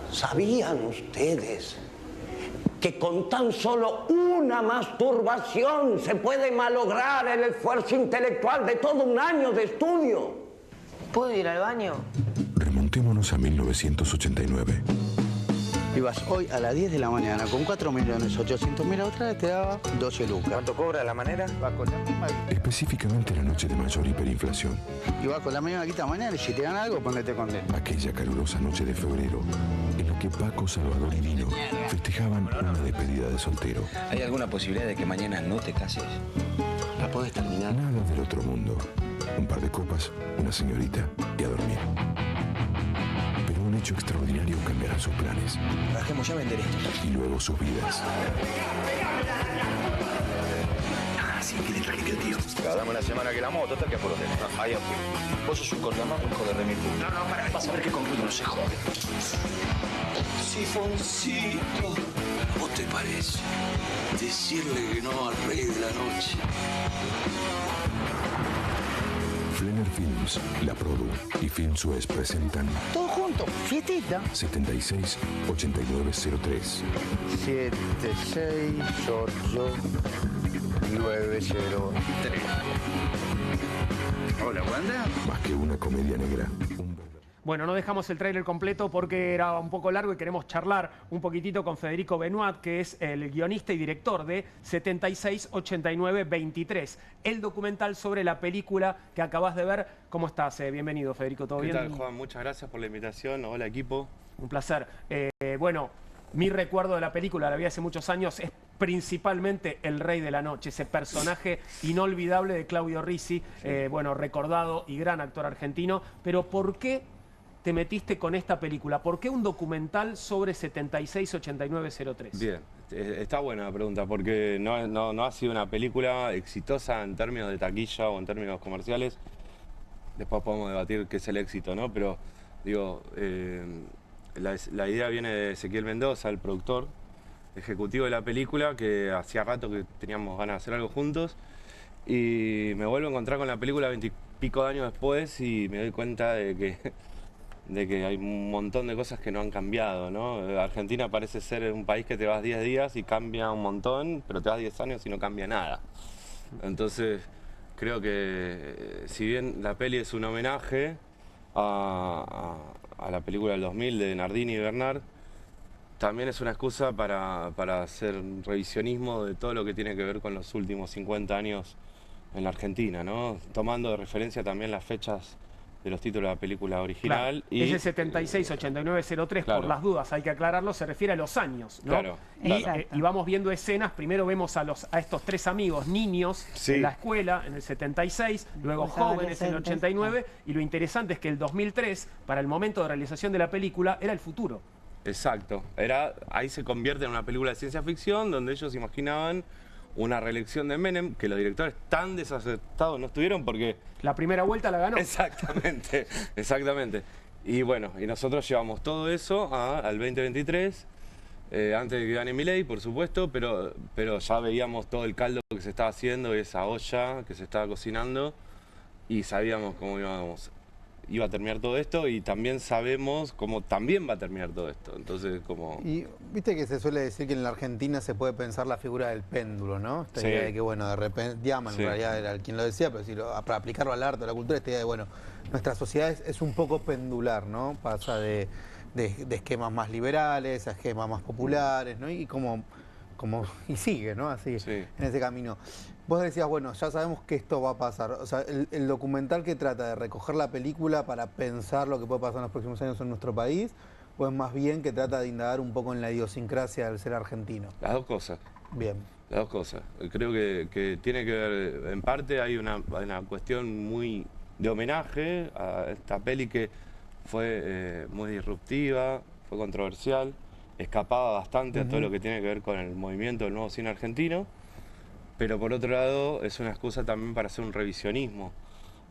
¿Sabían ustedes que con tan solo una masturbación se puede malograr el esfuerzo intelectual de todo un año de estudio? ¿Puedo ir al baño? Remontémonos a 1989. Ibas hoy a las 10 de la mañana con 4.800.000 australes, te daba 12 lucas. ¿Cuánto cobra la manera? Va con la misma guita. Específicamente la noche de mayor hiperinflación. Y vas con la misma guita mañana y si te dan algo, ponete contento. Aquella calurosa noche de febrero en la que Paco, Salvador y Nino festejaban una despedida de soltero. ¿Hay alguna posibilidad de que mañana no te cases? La podés terminar. Nada del otro mundo. Un par de copas, una señorita y a dormir. Pero un hecho extraordinario cambiará sus planes. Bajemos ya a vender esto. Y luego sus vidas. Sí, que le traje el tío. Dame una semana que la moto, total que por hotel. Ahí fui. Vos sos un cortamán, hijo de remil. No, para. Vas a ver que conmigo no se jode. Sifoncito. ¿Cómo te parece? Decirle que no al rey de la noche. Flener Films, La Produ y Film Suez presentan Todo junto, fiestita. 768903. 768-903. Hola, Wanda. Más que una comedia negra. Bueno, no dejamos el tráiler completo porque era un poco largo y queremos charlar un poquitito con Federico Benoit, que es el guionista y director de 768923, el documental sobre la película que acabas de ver. ¿Cómo estás? Bienvenido, Federico, ¿todo bien? ¿Qué tal, Juan? Muchas gracias por la invitación. Hola, equipo. Un placer. Bueno, mi recuerdo de la película, la vi hace muchos años, es principalmente El Rey de la Noche, ese personaje inolvidable de Claudio Risi, bueno, recordado y gran actor argentino. Pero ¿por qué te metiste con esta película? ¿Por qué un documental sobre 768903? Bien, está buena la pregunta, porque no ha sido una película exitosa en términos de taquilla o en términos comerciales. Después podemos debatir qué es el éxito, ¿no? Pero, digo, la idea viene de Ezequiel Mendoza, el productor ejecutivo de la película, que hacía rato que teníamos ganas de hacer algo juntos. Y me vuelvo a encontrar con la película 20 y pico de años después y me doy cuenta de que hay un montón de cosas que no han cambiado, ¿no? Argentina parece ser un país que te vas 10 días y cambia un montón, pero te vas 10 años y no cambia nada. Entonces, creo que si bien la peli es un homenaje a la película del 2000 de Nardini y Bernard, también es una excusa para hacer un revisionismo de todo lo que tiene que ver con los últimos 50 años en la Argentina, ¿no? Tomando de referencia también las fechas de los títulos de la película original. Claro. Ese 768903, claro. por las dudas, hay que aclararlo, se refiere a los años, ¿no? Claro, Y vamos viendo escenas, primero vemos a estos tres amigos, niños, en la escuela, en el 76, luego jóvenes en el 89, y lo interesante es que el 2003, para el momento de realización de la película, era el futuro. Exacto. Ahí se convierte en una película de ciencia ficción donde ellos imaginaban una reelección de Menem, que los directores tan desacertados no estuvieron porque... La primera vuelta la ganó. Exactamente, exactamente. Y bueno, y nosotros llevamos todo eso al 2023, antes de que gane Milei, por supuesto, pero ya veíamos todo el caldo que se estaba haciendo, esa olla que se estaba cocinando, y sabíamos cómo iba a terminar todo esto, y también sabemos cómo también va a terminar todo esto. Entonces, como... Y viste que se suele decir que en la Argentina se puede pensar la figura del péndulo, ¿no? Esta idea de que, bueno, de repente, Diamant en realidad era quien lo decía, pero para aplicarlo al arte, a la cultura, esta idea de, bueno, nuestra sociedad es un poco pendular, ¿no? Pasa de esquemas más liberales a esquemas más populares, ¿no? Y y sigue, ¿no? Así, en ese camino. Vos decías, bueno, ya sabemos que esto va a pasar. O sea, el documental que trata de recoger la película para pensar lo que puede pasar en los próximos años en nuestro país, o es más bien que trata de indagar un poco en la idiosincrasia del ser argentino. Las dos cosas. Bien. Las dos cosas. Creo que tiene que ver, en parte hay una cuestión muy de homenaje a esta peli que fue muy disruptiva, fue controversial, escapaba bastante a todo lo que tiene que ver con el movimiento del nuevo cine argentino. Pero por otro lado es una excusa también para hacer un revisionismo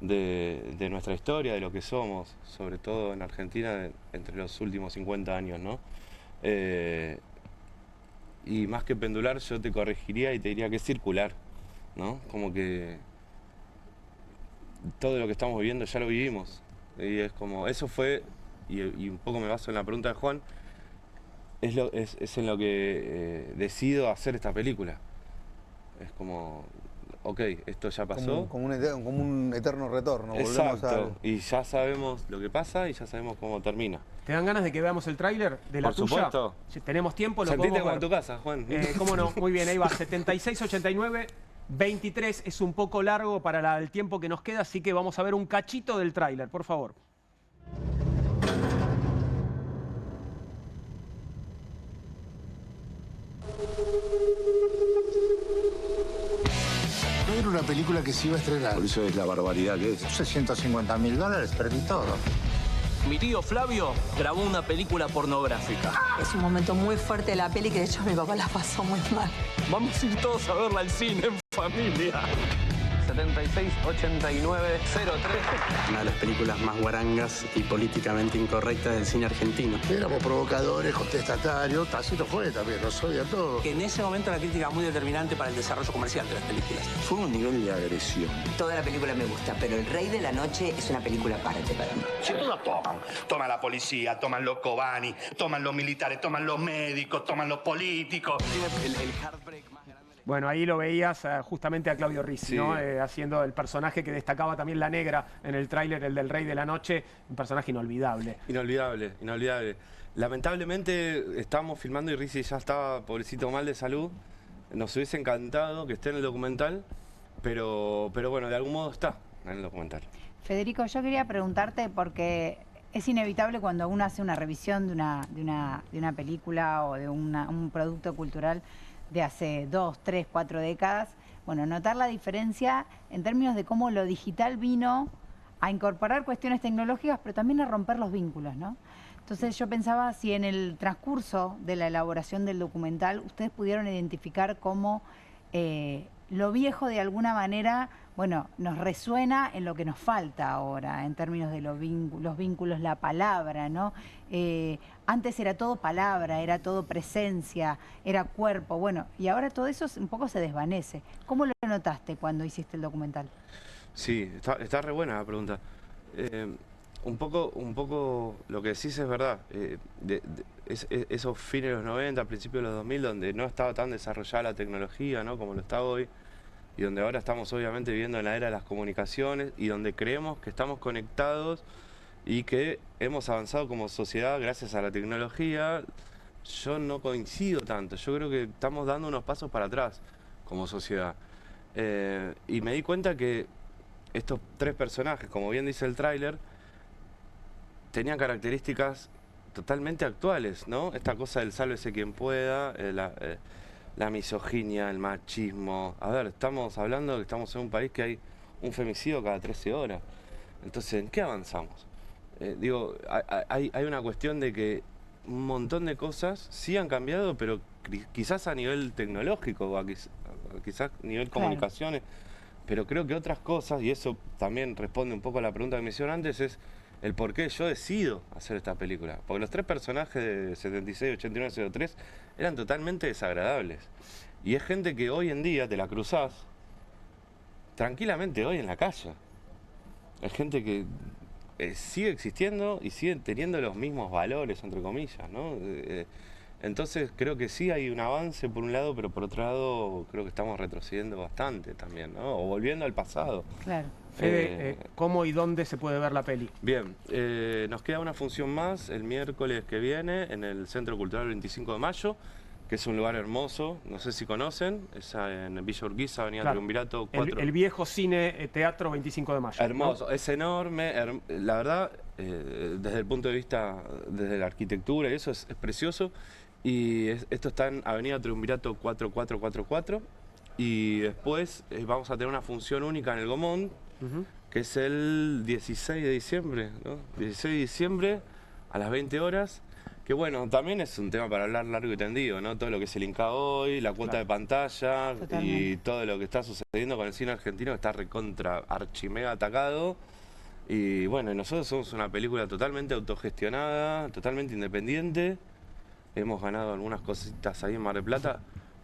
de nuestra historia, de lo que somos, sobre todo en Argentina entre los últimos 50 años, ¿no? Y más que pendular yo te corregiría y te diría que es circular, ¿no? Como que todo lo que estamos viviendo ya lo vivimos. Y es como, eso fue, y un poco me baso en la pregunta de Juan, es en lo que decido hacer esta película. Es como, ok, esto ya pasó. Como un eterno retorno. Exacto, y ya sabemos lo que pasa y ya sabemos cómo termina. ¿Te dan ganas de que veamos el tráiler de la tuya? Por supuesto. Si tenemos tiempo, lo Sentite podemos como ver. en tu casa, Juan. ¿Cómo no? Muy bien, ahí va. 7689, 23. Es un poco largo para el tiempo que nos queda, así que vamos a ver un cachito del tráiler, por favor. Era una película que se iba a estrenar. Por eso es la barbaridad que es. $650.000, perdí todo. Mi tío Flavio grabó una película pornográfica. Es un momento muy fuerte de la peli que de hecho mi papá la pasó muy mal. Vamos a ir todos a verla al cine en familia. 768903. Una de las películas más guarangas y políticamente incorrectas del cine argentino. Éramos provocadores, contestatarios. Tacito fue también, nos odia a todos. En ese momento la crítica muy determinante para el desarrollo comercial de las películas. Fue un nivel de agresión. Toda la película me gusta, pero El Rey de la Noche es una película aparte para mí. Si todas toman. Toman la policía, toman los Cobani, toman los militares, toman los médicos, toman los políticos. El heartbreak más grande. Bueno, ahí lo veías justamente a Claudio Rizzi, Sí. ¿no? Haciendo el personaje que destacaba también la negra en el tráiler, el del Rey de la Noche, un personaje inolvidable. Inolvidable, inolvidable. Lamentablemente estamos filmando y Rizzi ya estaba, pobrecito, mal de salud. Nos hubiese encantado que esté en el documental, pero bueno, de algún modo está en el documental. Federico, yo quería preguntarte porque es inevitable cuando uno hace una revisión de una película o de un producto cultural de hace 2, 3, 4 décadas, bueno, notar la diferencia en términos de cómo lo digital vino a incorporar cuestiones tecnológicas, pero también a romper los vínculos, ¿no? Entonces yo pensaba si en el transcurso de la elaboración del documental ustedes pudieron identificar cómo lo viejo de alguna manera, bueno, nos resuena en lo que nos falta ahora, en términos de los vínculos, la palabra, ¿no? Antes era todo palabra, era todo presencia, era cuerpo, bueno, y ahora todo eso un poco se desvanece. ¿Cómo lo notaste cuando hiciste el documental? Sí, está re buena la pregunta. Un poco lo que decís es verdad. Esos fines de los 90, principios de los 2000, donde no estaba tan desarrollada la tecnología, ¿no? Como lo está hoy, y donde ahora estamos obviamente viviendo en la era de las comunicaciones y donde creemos que estamos conectados y que hemos avanzado como sociedad gracias a la tecnología. Yo no coincido tanto, yo creo que estamos dando unos pasos para atrás como sociedad. Y me di cuenta que estos tres personajes, como bien dice el tráiler, tenían características totalmente actuales, ¿no? Esta cosa del sálvese quien pueda, la misoginia, el machismo. A ver, estamos hablando que estamos en un país que hay un femicidio cada 13 horas. Entonces, ¿en qué avanzamos? Hay una cuestión de que un montón de cosas sí han cambiado, pero quizás a nivel tecnológico o quizás a nivel comunicaciones, pero creo que otras cosas, y eso también responde un poco a la pregunta que me hicieron antes, es el por qué yo decido hacer esta película. Porque los 3 personajes de 76, 89, 03 eran totalmente desagradables. Y es gente que hoy en día te la cruzás tranquilamente hoy en la calle. Es gente que sigue existiendo y sigue teniendo los mismos valores, entre comillas, ¿no? Entonces creo que sí hay un avance por un lado, pero por otro lado creo que estamos retrocediendo bastante también, ¿no? O volviendo al pasado. Claro. Fede, ¿cómo y dónde se puede ver la peli? Bien, nos queda una función más el miércoles que viene en el Centro Cultural 25 de Mayo, que es un lugar hermoso, no sé si conocen, es en Villa Urquiza, Avenida Triunvirato 4. El viejo cine teatro 25 de Mayo. Hermoso, ¿no? Es enorme, la verdad, desde el punto de vista, desde la arquitectura y eso es precioso. Y esto está en Avenida Triunvirato 4444 y después vamos a tener una función única en el Gomón, que es el 16 de diciembre, ¿no? 16 de diciembre a las 20 horas. Que bueno, también es un tema para hablar largo y tendido, ¿no? Todo lo que es el Inca hoy, la cuota de pantalla y todo lo que está sucediendo con el cine argentino que está recontra archimega atacado. Y bueno, nosotros somos una película totalmente autogestionada, totalmente independiente. Hemos ganado algunas cositas ahí en Mar del Plata,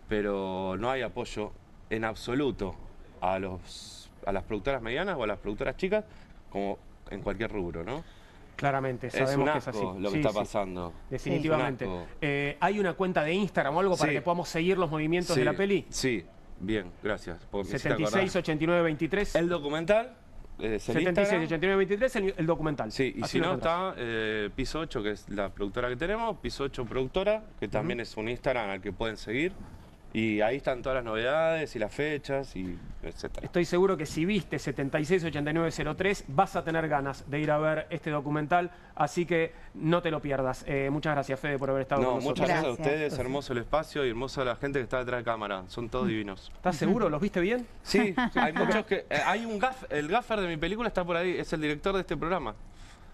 pero no hay apoyo en absoluto a las productoras medianas o a las productoras chicas, como en cualquier rubro, ¿no? Claramente, sabemos que es así. Lo que está pasando. Definitivamente. ¿Hay una cuenta de Instagram o algo para que podamos seguir los movimientos de la peli? Sí, bien, gracias. 768923. El documental. 768923, el documental. Sí, y si no está Piso 8, que es la productora que tenemos, Piso 8 Productora, que también es un Instagram al que pueden seguir. Y ahí están todas las novedades y las fechas, y etcétera. Estoy seguro que si viste 768903 vas a tener ganas de ir a ver este documental, así que no te lo pierdas. Muchas gracias, Fede, por haber estado con nosotros. Muchas gracias a ustedes, hermoso el espacio y hermosa la gente que está detrás de cámara. Son todos divinos. ¿Estás seguro? ¿Los viste bien? Sí, hay muchos que... hay el gaffer de mi película está por ahí, es el director de este programa.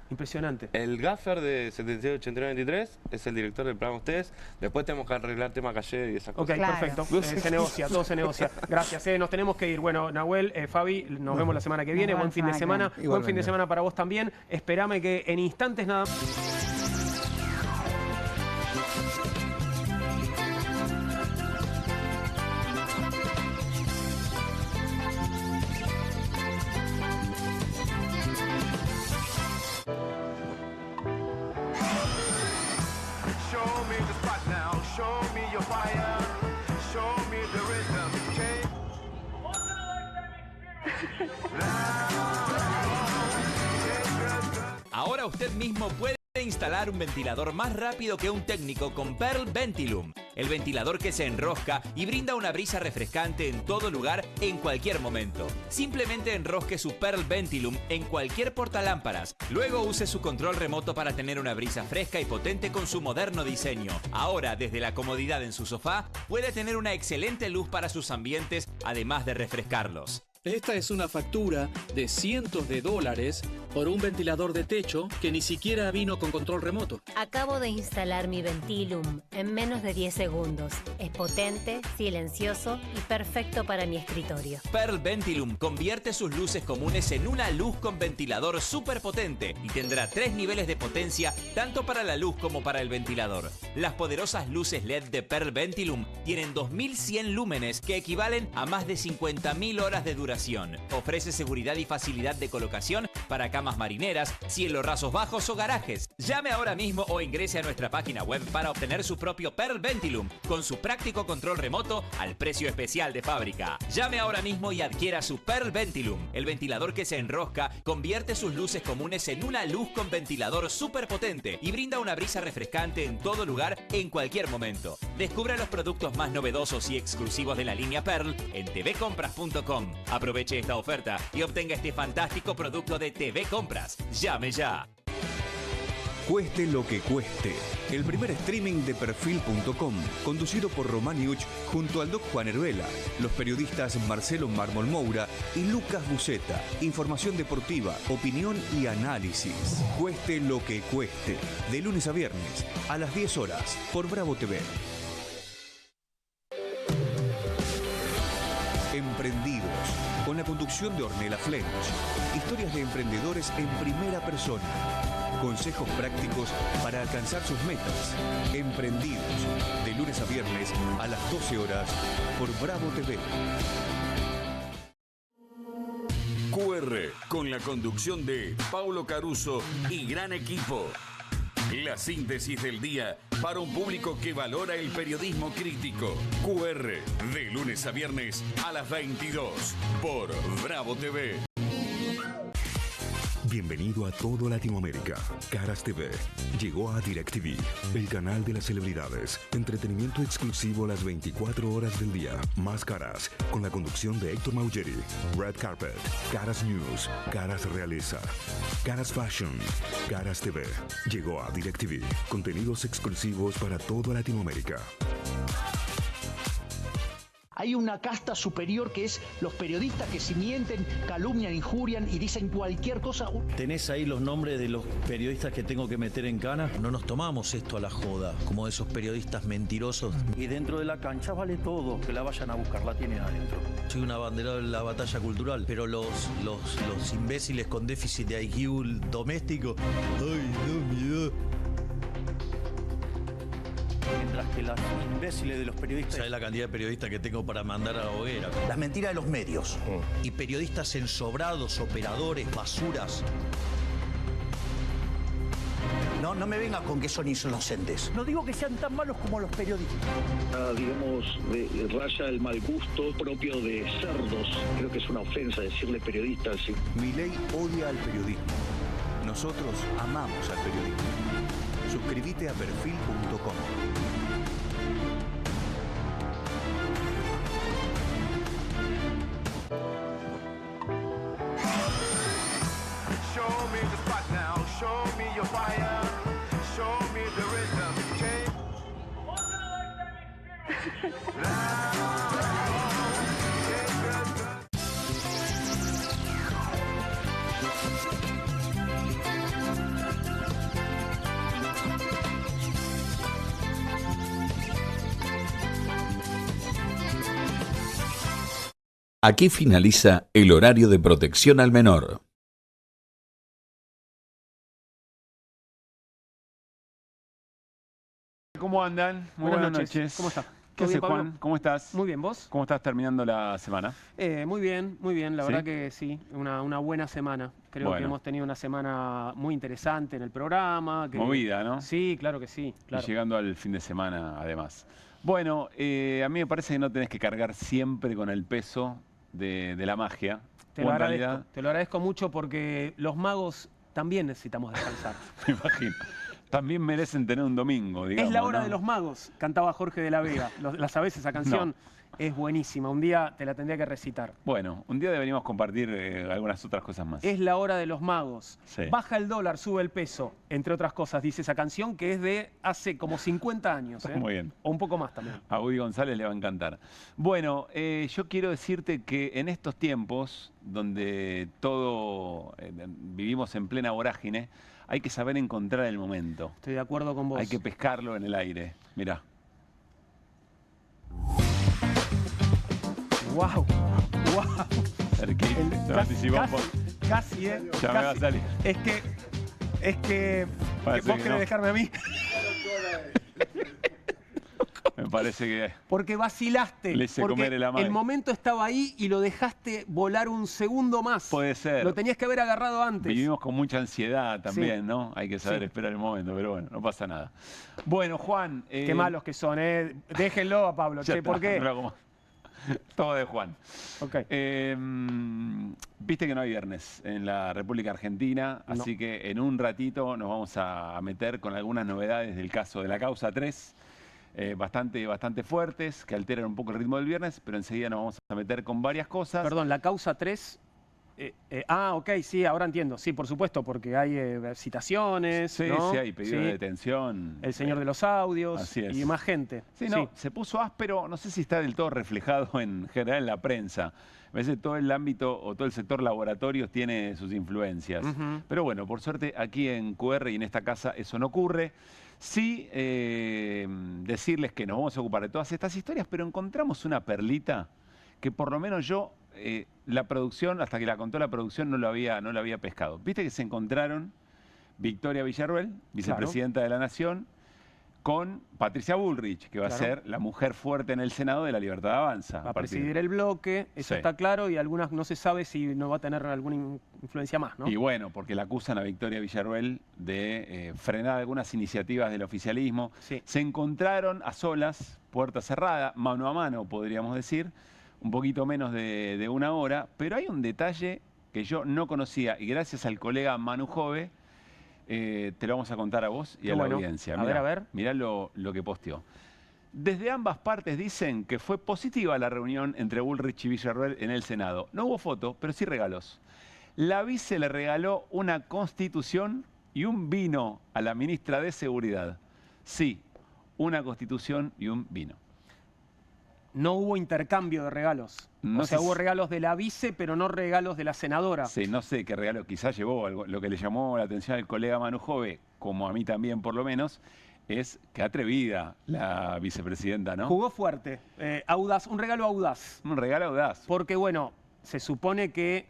Impresionante. El gaffer de 768923 es el director del programa de ustedes. Después tenemos que arreglar tema calle y esas cosas. Ok, perfecto. Se negocia, todo se negocia. Gracias, nos tenemos que ir. Bueno, Nahuel, Fabi, nos vemos la semana que viene. Buen fin de semana. Buen fin de semana para vos también. Esperame que en instantes nada más. Ahora usted mismo puede instalar un ventilador más rápido que un técnico con Pearl Ventilum, el ventilador que se enrosca y brinda una brisa refrescante en todo lugar, en cualquier momento. Simplemente enrosque su Pearl Ventilum en cualquier portalámparas. Luego use su control remoto para tener una brisa fresca y potente con su moderno diseño. Ahora, desde la comodidad en su sofá, puede tener una excelente luz para sus ambientes, además de refrescarlos. Esta es una factura de cientos de dólares por un ventilador de techo que ni siquiera vino con control remoto. Acabo de instalar mi Ventilum en menos de 10 segundos. Es potente, silencioso y perfecto para mi escritorio. Pearl Ventilum convierte sus luces comunes en una luz con ventilador súper potente y tendrá 3 niveles de potencia tanto para la luz como para el ventilador. Las poderosas luces LED de Pearl Ventilum tienen 2100 lúmenes que equivalen a más de 50.000 horas de duración. Ofrece seguridad y facilidad de colocación para camas marineras, cielos rasos bajos o garajes. Llame ahora mismo o ingrese a nuestra página web para obtener su propio Pearl Ventilum con su práctico control remoto al precio especial de fábrica. Llame ahora mismo y adquiera su Pearl Ventilum, el ventilador que se enrosca, convierte sus luces comunes en una luz con ventilador súper potente y brinda una brisa refrescante en todo lugar, en cualquier momento. Descubra los productos más novedosos y exclusivos de la línea Pearl en tvcompras.com. Aproveche esta oferta y obtenga este fantástico producto de TV Compras. ¡Llame ya! Cueste lo que cueste. El primer streaming de Perfil.com, conducido por Román Uch junto al Doc Juan Herbela, los periodistas Marcelo Mármol Moura y Lucas Buceta. Información deportiva, opinión y análisis. Cueste lo que cueste. De lunes a viernes, a las 10 horas, por Bravo TV. Emprendidos, con la conducción de Ornella Flench. Historias de emprendedores en primera persona. Consejos prácticos para alcanzar sus metas. Emprendidos, de lunes a viernes a las 12 horas por Bravo TV. QR, con la conducción de Paulo Caruso y gran equipo. La síntesis del día para un público que valora el periodismo crítico. QR, de lunes a viernes a las 22 por Bravo TV. Bienvenido a todo Latinoamérica. Caras TV llegó a DirecTV, el canal de las celebridades. Entretenimiento exclusivo las 24 horas del día. Más Caras, con la conducción de Héctor Maugeri. Red Carpet, Caras News, Caras Realeza, Caras Fashion, Caras TV. Llegó a DirecTV. Contenidos exclusivos para toda Latinoamérica. Hay una casta superior que es los periodistas que si mienten, calumnian, injurian y dicen cualquier cosa. ¿Tenés ahí los nombres de los periodistas que tengo que meter en cana? No nos tomamos esto a la joda, como esos periodistas mentirosos. Y dentro de la cancha vale todo, que la vayan a buscar, la tienen adentro. Soy un abanderado en la batalla cultural, pero los imbéciles con déficit de IQ doméstico, ¡ay, no, miedo! Mientras que las imbéciles de los periodistas... ¿Sabes la cantidad de periodistas que tengo para mandar a la hoguera? Las mentiras de los medios. Y periodistas ensobrados, operadores, basuras. No me vengan con que son inocentes. No digo que sean tan malos como los periodistas. Digamos, raya el mal gusto propio de cerdos. Creo que es una ofensa decirle periodista así. Milei odia al periodismo. Nosotros amamos al periodismo. Suscríbete a Perfil.com. Aquí finaliza el horario de protección al menor. ¿Cómo andan? Muy buenas noches. ¿Cómo está? ¿Qué haces, Pablo? Juan? ¿Cómo estás? Muy bien, ¿vos? ¿Cómo estás terminando la semana? Muy bien, muy bien. La ¿Sí? verdad que sí, una buena semana. Creo Bueno. que hemos tenido una semana muy interesante en el programa. Movida, ¿no? Sí, claro que sí. Claro. Y llegando al fin de semana, además. Bueno, a mí me parece que no tenés que cargar siempre con el peso de la magia. Te lo agradezco mucho porque los magos también necesitamos descansar. Me imagino. También merecen tener un domingo, digamos. Es la hora ¿no? de los magos, cantaba Jorge de la Vega. ¿La sabés esa canción? Es buenísima, un día te la tendría que recitar. Bueno, un día deberíamos compartir algunas otras cosas más. Es la hora de los magos. Sí. Baja el dólar, sube el peso, entre otras cosas, dice esa canción que es de hace como 50 años. Muy bien. O un poco más también. A Woody González le va a encantar. Bueno, yo quiero decirte que en estos tiempos, donde todo vivimos en plena vorágine, hay que saber encontrar el momento. Estoy de acuerdo con vos. Hay que pescarlo en el aire. Mirá. ¡Wow! ¡Wow! Cerquita. Se me anticipó un poco. Casi, ¿eh? Ya me va a salir. Es que Parece vos que querés no. dejarme a mí. Me parece que... Porque vacilaste. Le hice porque comer el amai. el momento estaba ahí y lo dejaste volar un segundo más. Puede ser. Lo tenías que haber agarrado antes. Vivimos con mucha ansiedad también, Sí. ¿no? Hay que saber Sí. esperar el momento, pero bueno, no pasa nada. Bueno, Juan... Qué malos que son, ¿eh? Déjenlo a Pablo. Ya Che, ¿por está, qué? mira cómo- Todo de Juan. Ok. Viste que no hay viernes en la República Argentina, No. así que en un ratito nos vamos a meter con algunas novedades del caso de la causa 3, bastante fuertes, que alteran un poco el ritmo del viernes, pero enseguida nos vamos a meter con varias cosas. Perdón, la causa 3 Ok, sí, ahora entiendo. Sí, por supuesto, porque hay citaciones. Sí, ¿no? sí, hay pedido de detención. El señor de los audios. Así es. Y más gente. Sí, no, se puso áspero, no sé si está del todo reflejado en general en la prensa. A veces todo el ámbito o todo el sector laboratorios tiene sus influencias. Pero bueno, por suerte aquí en QR y en esta casa eso no ocurre. Sí, decirles que nos vamos a ocupar de todas estas historias, pero encontramos una perlita que por lo menos yo, la producción, hasta que la contó la producción, no lo había pescado. Viste que se encontraron Victoria Villarruel, vicepresidenta de la Nación, con Patricia Bullrich, que va a ser la mujer fuerte en el Senado de La Libertad Avanza. Va a presidir el bloque, eso está claro, y algunas no se sabe si no va a tener alguna influencia más, ¿no? Y bueno, porque la acusan a Victoria Villarruel de frenar algunas iniciativas del oficialismo. Se encontraron a solas, puerta cerrada, mano a mano, podríamos decir, un poquito menos de una hora, pero hay un detalle que yo no conocía, y gracias al colega Manu Jove, te lo vamos a contar a vos y a la audiencia. Mirá, a ver. Mirá lo que posteó. Desde ambas partes dicen que fue positiva la reunión entre Bullrich y Villarruel en el Senado. No hubo foto, pero sí regalos. La vice le regaló una constitución y un vino a la ministra de Seguridad. Sí, una constitución y un vino. No hubo intercambio de regalos. No o sea, sé hubo si... regalos de la vice, pero no regalos de la senadora. Sí, no sé qué regalo quizás llevó. Lo que le llamó la atención al colega Manu Jove, como a mí también por lo menos, es que atrevida la vicepresidenta, ¿no? Jugó fuerte, audaz, un regalo audaz. Un regalo audaz. Porque, bueno, se supone que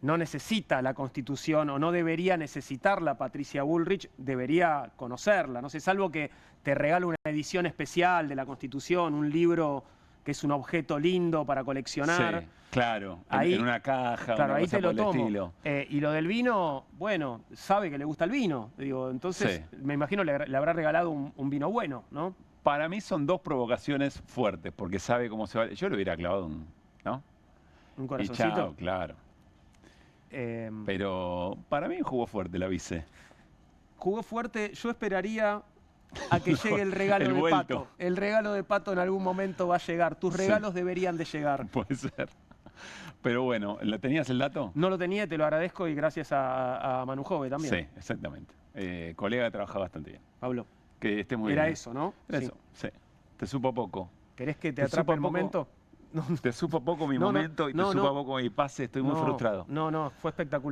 no necesita la Constitución o no debería necesitarla Patricia Bullrich, debería conocerla, no sé, salvo que te regale una edición especial de la Constitución, un libro que es un objeto lindo para coleccionar. Sí, claro, ahí, en una caja, claro, una ahí cosa te lo por el tomo. estilo. Y lo del vino, bueno, sabe que le gusta el vino, digo, entonces me imagino le habrá regalado un vino bueno, ¿no? Para mí son dos provocaciones fuertes, porque sabe cómo se va. Yo le hubiera clavado ¿no? Un corazoncito. Y chao, claro. Pero para mí jugó fuerte la vice. Jugó fuerte, yo esperaría a que llegue el regalo de Pato. El regalo de Pato en algún momento va a llegar. Tus regalos deberían de llegar. Puede ser. Pero bueno, ¿tenías el dato? No lo tenía, te lo agradezco y gracias a Manu Jove también. Sí, exactamente. Colega que trabaja bastante bien. Pablo. Que esté muy Era bien. eso, ¿no? Era eso, sí. Te supo poco. ¿Querés que te atrape el momento? Te supo poco mi momento y te supo poco mi pase. Estoy muy frustrado. No, fue espectacular.